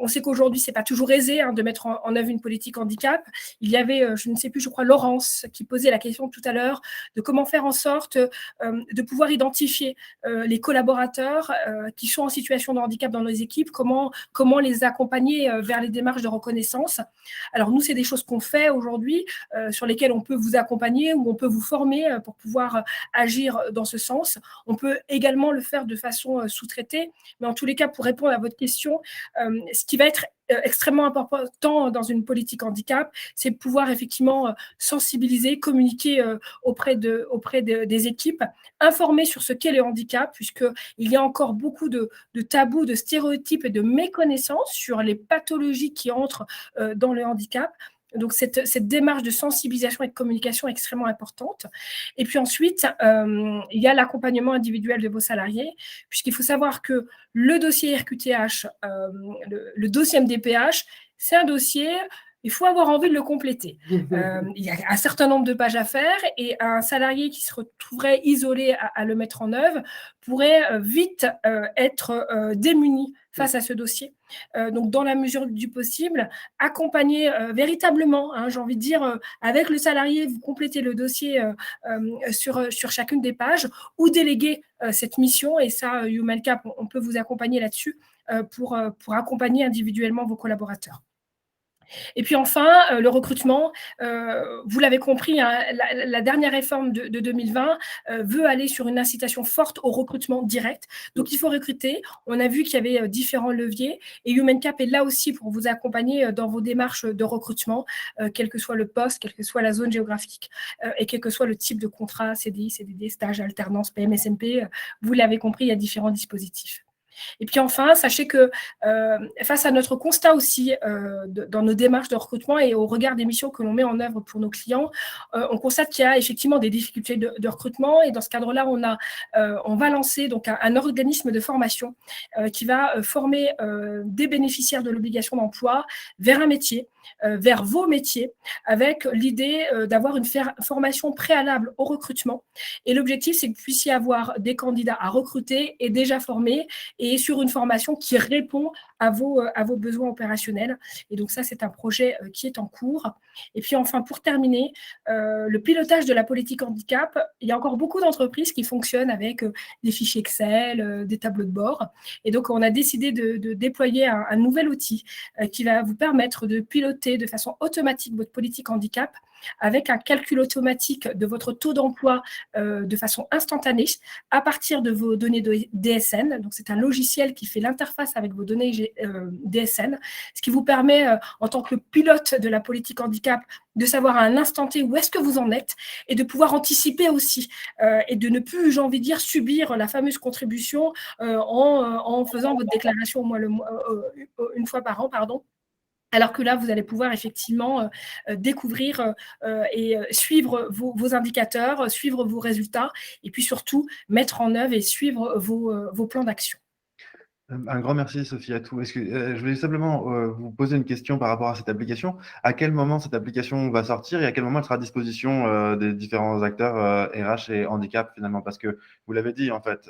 On sait qu'aujourd'hui, ce n'est pas toujours aisé de mettre en œuvre une politique handicap. Il y avait, je ne sais plus, je crois, Laurence, qui posait la question tout à l'heure de comment faire en sorte de pouvoir identifier les collaborateurs qui sont en situation de handicap dans nos équipes, comment les accompagner vers les démarches de reconnaissance. Alors nous, c'est des choses qu'on fait aujourd'hui, sur lesquelles on peut vous accompagner ou on peut vous former pour pouvoir agir dans ce sens. On peut également le faire de façon sous-traitée, mais en tous les cas, pour répondre à votre question, ce qui va être extrêmement important dans une politique handicap, c'est de pouvoir effectivement sensibiliser, communiquer auprès des équipes, informer sur ce qu'est le handicap, puisqu'il y a encore beaucoup de tabous, de stéréotypes et de méconnaissances sur les pathologies qui entrent dans le handicap. Donc, cette démarche de sensibilisation et de communication est extrêmement importante. Et puis ensuite, il y a l'accompagnement individuel de vos salariés, puisqu'il faut savoir que le dossier RQTH, le dossier MDPH, c'est un dossier, il faut avoir envie de le compléter. Il y a un certain nombre de pages à faire et un salarié qui se retrouverait isolé à le mettre en œuvre pourrait vite être démuni face à ce dossier. Donc, dans la mesure du possible, accompagner véritablement, j'ai envie de dire, avec le salarié, vous complétez le dossier sur chacune des pages ou déléguer cette mission. Et ça, Human Cap, on peut vous accompagner là-dessus pour accompagner individuellement vos collaborateurs. Et puis enfin, le recrutement, vous l'avez compris, la dernière réforme de 2020 veut aller sur une incitation forte au recrutement direct. Donc, il faut recruter. On a vu qu'il y avait différents leviers et Human Cap est là aussi pour vous accompagner dans vos démarches de recrutement, quel que soit le poste, quelle que soit la zone géographique et quel que soit le type de contrat, CDI, CDD, stage, alternance, PMSMP. Vous l'avez compris, il y a différents dispositifs. Et puis enfin, sachez que face à notre constat aussi dans nos démarches de recrutement et au regard des missions que l'on met en œuvre pour nos clients, on constate qu'il y a effectivement des difficultés de recrutement et dans ce cadre-là, on va lancer donc un organisme de formation qui va former des bénéficiaires de l'obligation d'emploi vers un métier, vers vos métiers, avec l'idée d'avoir une formation préalable au recrutement. Et l'objectif, c'est que vous puissiez avoir des candidats à recruter et déjà formés et sur une formation qui répond à vos besoins opérationnels. Et donc ça, c'est un projet qui est en cours. Et puis enfin, pour terminer, le pilotage de la politique handicap, il y a encore beaucoup d'entreprises qui fonctionnent avec des fichiers Excel, des tableaux de bord. Et donc, on a décidé de déployer un nouvel outil qui va vous permettre de piloter de façon automatique votre politique handicap avec un calcul automatique de votre taux d'emploi de façon instantanée à partir de vos données de DSN. Donc, c'est un logiciel qui fait l'interface avec vos données DSN, ce qui vous permet, en tant que pilote de la politique handicap, de savoir à un instant T où est-ce que vous en êtes et de pouvoir anticiper aussi et de ne plus, j'ai envie de dire, subir la fameuse contribution en faisant votre déclaration au moins une fois par an, pardon. Alors que là, vous allez pouvoir effectivement découvrir et suivre vos indicateurs, suivre vos résultats et puis surtout mettre en œuvre et suivre vos plans d'action. Un grand merci, Sophie Atou. Est-ce que je voulais simplement vous poser une question par rapport à cette application. À quel moment cette application va sortir et à quel moment elle sera à disposition des différents acteurs RH et handicap finalement? Parce que vous l'avez dit, en fait,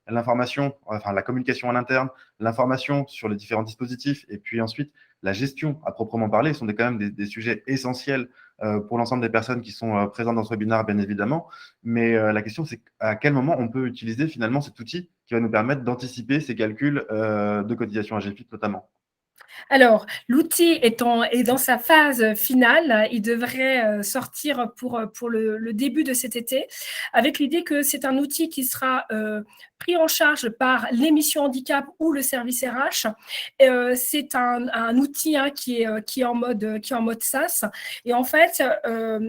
l'information, enfin la communication à l'interne, l'information sur les différents dispositifs et puis ensuite la gestion à proprement parler sont quand même des sujets essentiels pour l'ensemble des personnes qui sont présentes dans ce webinaire, bien évidemment. Mais la question, c'est à quel moment on peut utiliser finalement cet outil qui va nous permettre d'anticiper ces calculs de cotisation AGEFIP notamment. Alors, l'outil est dans sa phase finale. Il devrait sortir pour le début de cet été, avec l'idée que c'est un outil qui sera pris en charge par l'émission handicap ou le service RH. C'est un outil qui est en mode SaaS. Et en fait,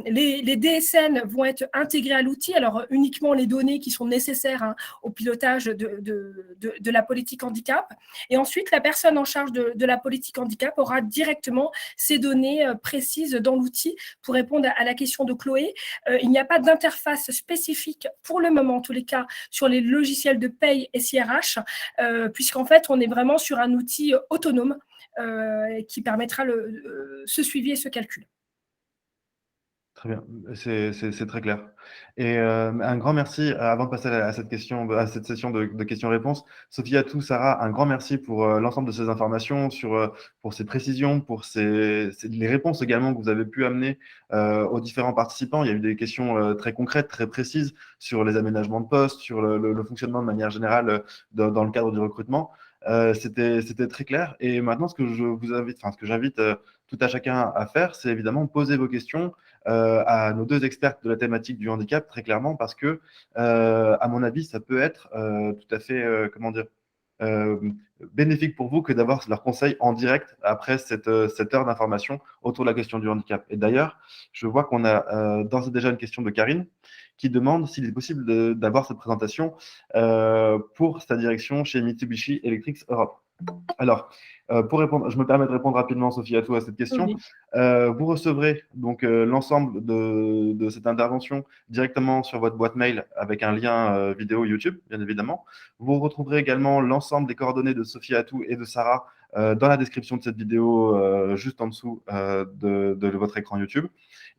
les DSN vont être intégrés à l'outil. Alors, uniquement les données qui sont nécessaires au pilotage de la politique handicap. Et ensuite, la personne en charge de la politique handicap aura directement ces données précises dans l'outil pour répondre à la question de Chloé. Il n'y a pas d'interface spécifique pour le moment, en tous les cas, sur les logiciels de paye SIRH, puisqu'en fait, on est vraiment sur un outil autonome qui permettra ce suivi et ce calcul. Très bien, c'est très clair. Et un grand merci, avant de passer à cette session de questions-réponses, Sophie Atou, Sarah, un grand merci pour l'ensemble de ces informations, pour ces précisions, pour les réponses également que vous avez pu amener aux différents participants. Il y a eu des questions très concrètes, très précises sur les aménagements de poste, sur le fonctionnement de manière générale dans le cadre du recrutement. C'était très clair. Et maintenant, ce que j'invite tout à chacun à faire, c'est évidemment poser vos questions à nos deux expertes de la thématique du handicap, très clairement, parce que, à mon avis, ça peut être tout à fait, euh, bénéfique pour vous que d'avoir leurs conseils en direct après cette heure d'information autour de la question du handicap. Et d'ailleurs, je vois qu'on a d'ores et déjà une question de Karine qui demande s'il est possible d'avoir cette présentation pour sa direction chez Mitsubishi Electric Europe. Alors, pour répondre, je me permets de répondre rapidement, Sophie, à cette question. Oui. Vous recevrez donc l'ensemble de cette intervention directement sur votre boîte mail avec un lien vidéo YouTube, bien évidemment. Vous retrouverez également l'ensemble des coordonnées de Sophie Atou et de Sarah dans la description de cette vidéo, juste en dessous de votre écran YouTube.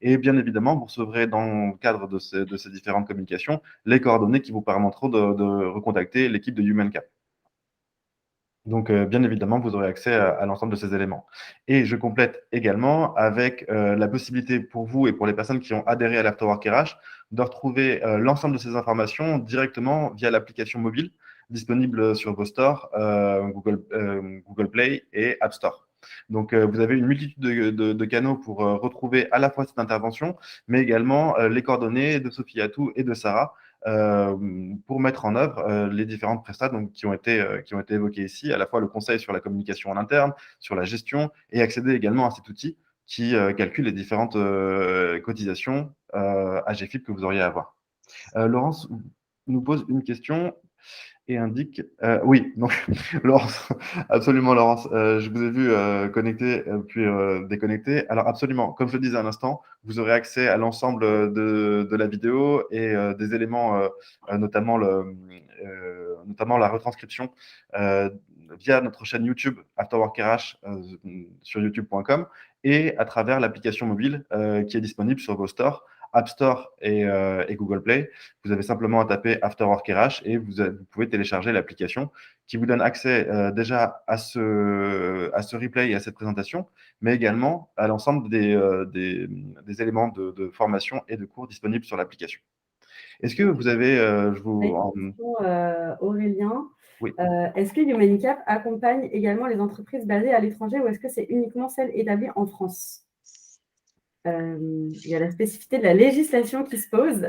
Et bien évidemment, vous recevrez dans le cadre de ces différentes communications les coordonnées qui vous permettront de recontacter l'équipe de HumanCap. Donc, bien évidemment, vous aurez accès à l'ensemble de ces éléments. Et je complète également avec la possibilité pour vous et pour les personnes qui ont adhéré à l'Afterwork RH de retrouver l'ensemble de ces informations directement via l'application mobile disponible sur vos stores, Google Play et App Store. Donc, vous avez une multitude de canaux pour retrouver à la fois cette intervention, mais également les coordonnées de Sophie Atou et de Sarah pour mettre en œuvre les différentes prestats qui ont été évoquées ici, à la fois le conseil sur la communication en interne, sur la gestion, et accéder également à cet outil qui calcule les différentes cotisations AGFIP que vous auriez à avoir. Laurence nous pose une question et indique… oui, donc Laurence, absolument Laurence, je vous ai vu connecter puis déconnecter. Alors absolument, comme je le disais à l'instant, vous aurez accès à l'ensemble de la vidéo et des éléments, notamment la retranscription via notre chaîne YouTube Afterwork RH sur youtube.com et à travers l'application mobile qui est disponible sur vos stores, App Store et Google Play. Vous avez simplement à taper Afterwork RH et vous pouvez télécharger l'application qui vous donne accès déjà à ce replay et à cette présentation, mais également à l'ensemble des éléments de formation et de cours disponibles sur l'application. Est-ce que vous avez… Aurélien, oui. Est-ce que HumanCap accompagne également les entreprises basées à l'étranger ou est-ce que c'est uniquement celles établies en France ? Il y a la spécificité de la législation qui se pose.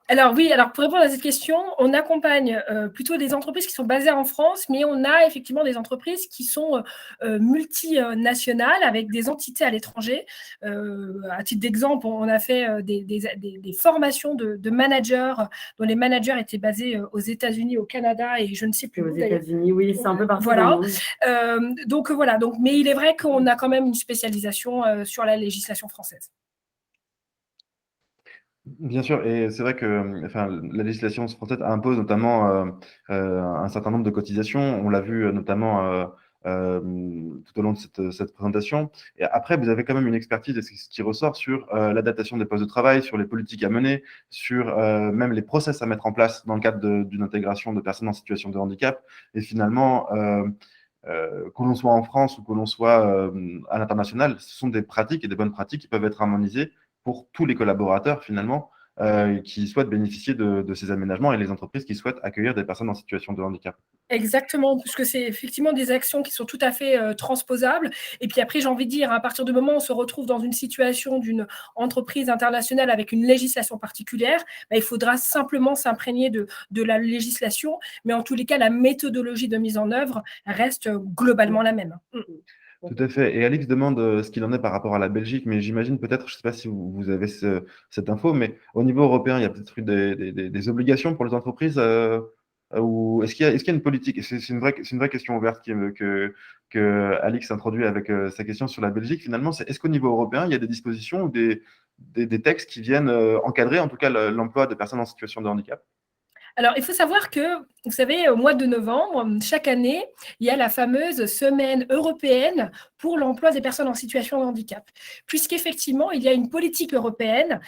Alors oui, pour répondre à cette question, on accompagne plutôt des entreprises qui sont basées en France, mais on a effectivement des entreprises qui sont multinationales avec des entités à l'étranger. À titre d'exemple, on a fait des formations de managers dont les managers étaient basés aux États-Unis, au Canada et je ne sais plus où. Aux États-Unis, oui, c'est un peu partout. Voilà. Mais il est vrai qu'on a quand même une spécialisation sur la législation française. Bien sûr, et c'est vrai que la législation française impose notamment un certain nombre de cotisations. On l'a vu notamment tout au long de cette présentation. Et après, vous avez quand même une expertise et ce qui ressort sur l'adaptation des postes de travail, sur les politiques à mener, sur même les process à mettre en place dans le cadre d'une intégration de personnes en situation de handicap. Et finalement, que l'on soit en France ou que l'on soit à l'international, ce sont des pratiques et des bonnes pratiques qui peuvent être harmonisées pour tous les collaborateurs finalement qui souhaitent bénéficier de ces aménagements et les entreprises qui souhaitent accueillir des personnes en situation de handicap. Exactement, puisque c'est effectivement des actions qui sont tout à fait transposables. Et puis après, j'ai envie de dire, à partir du moment où on se retrouve dans une situation d'une entreprise internationale avec une législation particulière, il faudra simplement s'imprégner de la législation. Mais en tous les cas, la méthodologie de mise en œuvre reste globalement la même. Tout à fait. Et Alix demande ce qu'il en est par rapport à la Belgique, mais j'imagine peut-être, je ne sais pas si vous avez cette info, mais au niveau européen, il y a peut-être eu des obligations pour les entreprises ou est-ce qu'il y a une politique? C'est une vraie question ouverte que Alix introduit avec sa question sur la Belgique. Finalement, est-ce qu'au niveau européen, il y a des dispositions ou des textes qui viennent encadrer en tout cas l'emploi de personnes en situation de handicap? Alors, il faut savoir que, vous savez, au mois de novembre, chaque année, il y a la fameuse semaine européenne pour l'emploi des personnes en situation de handicap, puisqu'effectivement, il y a une politique européenne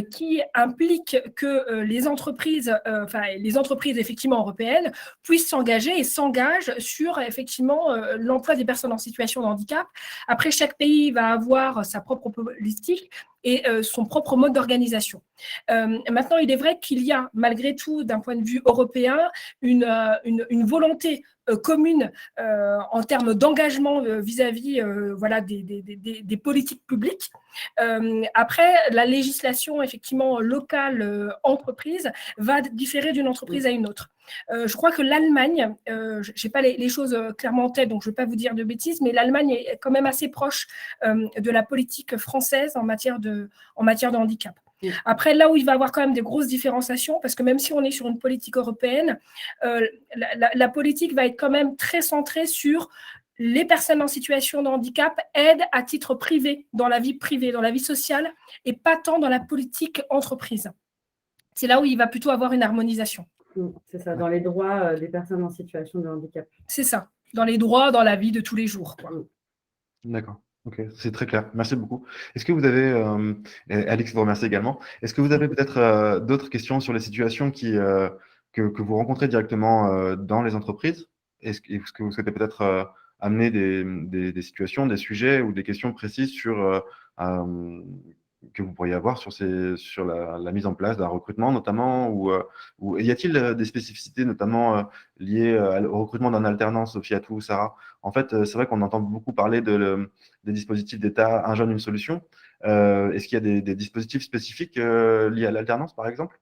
qui implique que les entreprises effectivement européennes puissent s'engager et s'engagent sur effectivement l'emploi des personnes en situation de handicap. Après, chaque pays va avoir sa propre politique et son propre mode d'organisation. Maintenant, il est vrai qu'il y a, malgré tout, d'un point de vue européen, une volonté commune en termes d'engagement vis-à-vis des politiques publiques. Après, la législation effectivement locale entreprise va différer d'une entreprise à une autre. Je crois que l'Allemagne, je n'ai pas les choses clairement en tête, donc je ne vais pas vous dire de bêtises, mais l'Allemagne est quand même assez proche de la politique française en matière de handicap. Après, là où il va y avoir quand même des grosses différenciations, parce que même si on est sur une politique européenne, la politique va être quand même très centrée sur les personnes en situation de handicap aident à titre privé, dans la vie sociale, et pas tant dans la politique entreprise. C'est là où il va plutôt avoir une harmonisation. C'est ça, dans les droits des personnes en situation de handicap. C'est ça, dans les droits, dans la vie de tous les jours, quoi. D'accord. Ok, c'est très clair. Merci beaucoup. Est-ce que vous avez, et Alix vous remercie également, est-ce que vous avez peut-être d'autres questions sur les situations que vous rencontrez directement dans les entreprises? Est-ce que vous souhaitez peut-être amener des situations, des sujets ou des questions précises que vous pourriez avoir sur la mise en place d'un recrutement notamment ou y a-t-il des spécificités notamment liées au recrutement d'un alternant, Sophie Atou ou Sarah? En fait, c'est vrai qu'on entend beaucoup parler des dispositifs d'État, un jeune, une solution. Est-ce qu'il y a des dispositifs spécifiques liés à l'alternance, par exemple?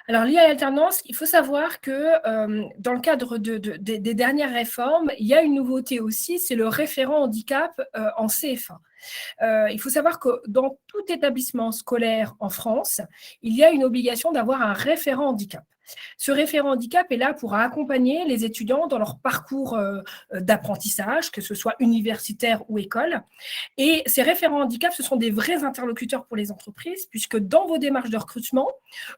Alors, lié à l'alternance, il faut savoir que dans le cadre des dernières réformes, il y a une nouveauté aussi, c'est le référent handicap en CFA. Il faut savoir que dans tout établissement scolaire en France, il y a une obligation d'avoir un référent handicap. Ce référent handicap est là pour accompagner les étudiants dans leur parcours d'apprentissage, que ce soit universitaire ou école. Et ces référents handicap, ce sont des vrais interlocuteurs pour les entreprises, puisque dans vos démarches de recrutement,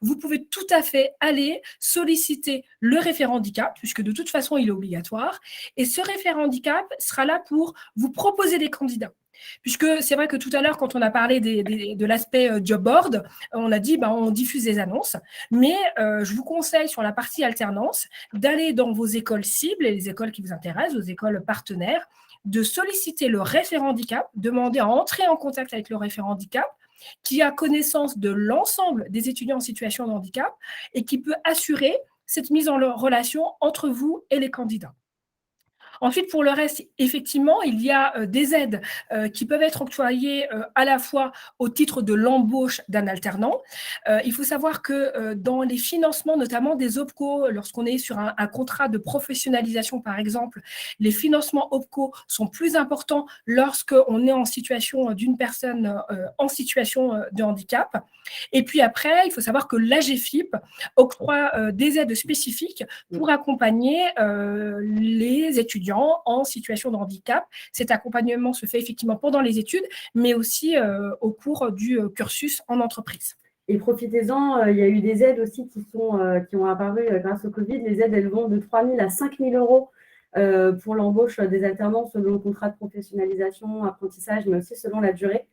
vous pouvez tout à fait aller solliciter le référent handicap, puisque de toute façon, il est obligatoire. Et ce référent handicap sera là pour vous proposer des candidats. Puisque c'est vrai que tout à l'heure, quand on a parlé de l'aspect job board, on a dit on diffuse des annonces, mais je vous conseille sur la partie alternance d'aller dans vos écoles cibles et les écoles qui vous intéressent, vos écoles partenaires, de solliciter le référent handicap, demander à entrer en contact avec le référent handicap, qui a connaissance de l'ensemble des étudiants en situation de handicap et qui peut assurer cette mise en relation entre vous et les candidats. Ensuite, pour le reste, effectivement, il y a des aides qui peuvent être octroyées à la fois au titre de l'embauche d'un alternant. Il faut savoir que dans les financements, notamment des OPCO, lorsqu'on est sur un contrat de professionnalisation, par exemple, les financements OPCO sont plus importants lorsqu'on est en situation d'une personne en situation de handicap. Et puis après, il faut savoir que l'AGFIP octroie des aides spécifiques pour accompagner les étudiants en situation de handicap. Cet accompagnement se fait effectivement pendant les études, mais aussi au cours du cursus en entreprise. Et profitez-en, il y a eu des aides aussi qui ont apparu grâce au Covid. Les aides, elles vont de 3 000 à 5 000 euros pour l'embauche des alternants selon le contrat de professionnalisation, apprentissage, mais aussi selon la durée.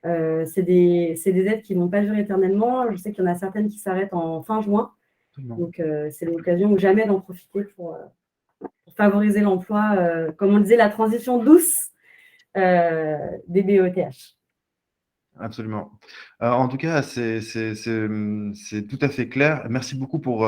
C'est des aides qui ne vont pas durer éternellement. Je sais qu'il y en a certaines qui s'arrêtent en fin juin. Donc, c'est l'occasion ou jamais d'en profiter pour favoriser l'emploi, comme on disait, la transition douce des BETH. Absolument. En tout cas, c'est tout à fait clair. Merci beaucoup pour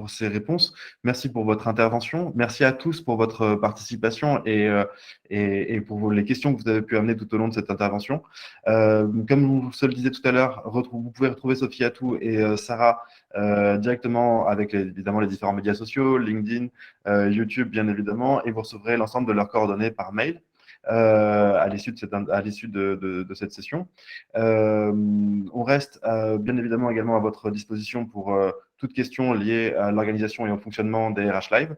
ces réponses. Merci pour votre intervention. Merci à tous pour votre participation et pour les questions que vous avez pu amener tout au long de cette intervention. Comme je le disais tout à l'heure, vous pouvez retrouver Sophie Atou et Sarah directement avec évidemment les différents médias sociaux, LinkedIn, YouTube bien évidemment, et vous recevrez l'ensemble de leurs coordonnées par mail à l'issue de cette session. On reste bien évidemment également à votre disposition pour toute question liée à l'organisation et au fonctionnement des RH Live.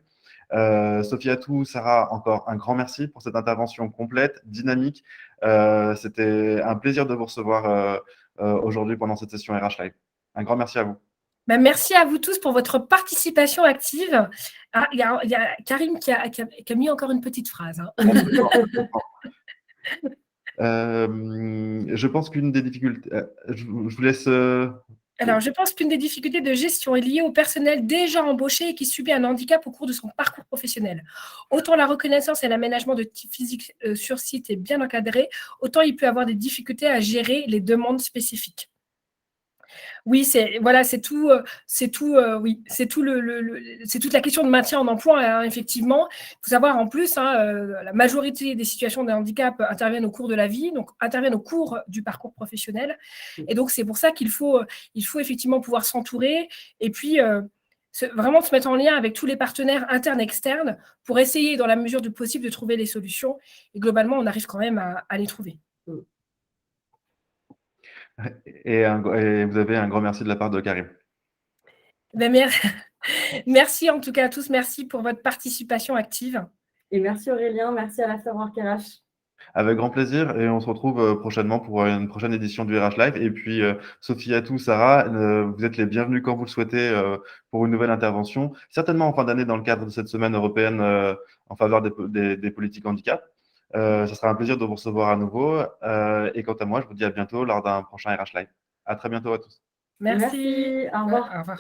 Sophie Atou, Sarah, encore un grand merci pour cette intervention complète, dynamique. C'était un plaisir de vous recevoir aujourd'hui pendant cette session RH Live. Un grand merci à vous. Ben, merci à vous tous pour votre participation active. Ah, il y a Karim qui a mis encore une petite phrase. Hein. Je pense qu'une des difficultés... je vous laisse... Alors, je pense qu'une des difficultés de gestion est liée au personnel déjà embauché et qui subit un handicap au cours de son parcours professionnel. Autant la reconnaissance et l'aménagement de type physique sur site est bien encadré, autant il peut avoir des difficultés à gérer les demandes spécifiques. Oui, c'est tout. C'est toute la question de maintien en emploi, hein, effectivement. Il faut savoir en plus, la majorité des situations de handicap interviennent au cours de la vie, donc interviennent au cours du parcours professionnel. Et donc c'est pour ça qu'il faut effectivement pouvoir s'entourer et puis vraiment se mettre en lien avec tous les partenaires internes et externes pour essayer, dans la mesure du possible, de trouver les solutions. Et globalement, on arrive quand même à les trouver. Et vous avez un grand merci de la part de Karim. Ben, merci en tout cas à tous, merci pour votre participation active. Et merci Aurélien, merci à l'Afterwork RH. Avec grand plaisir, et on se retrouve prochainement pour une prochaine édition du RH Live. Et puis, Sophie Atou, Sarah, vous êtes les bienvenus quand vous le souhaitez pour une nouvelle intervention, certainement en fin d'année dans le cadre de cette semaine européenne en faveur des politiques handicap. Ce sera un plaisir de vous recevoir à nouveau. Et quant à moi, je vous dis à bientôt lors d'un prochain RH Live. À très bientôt à tous. Merci. Au revoir. Au revoir.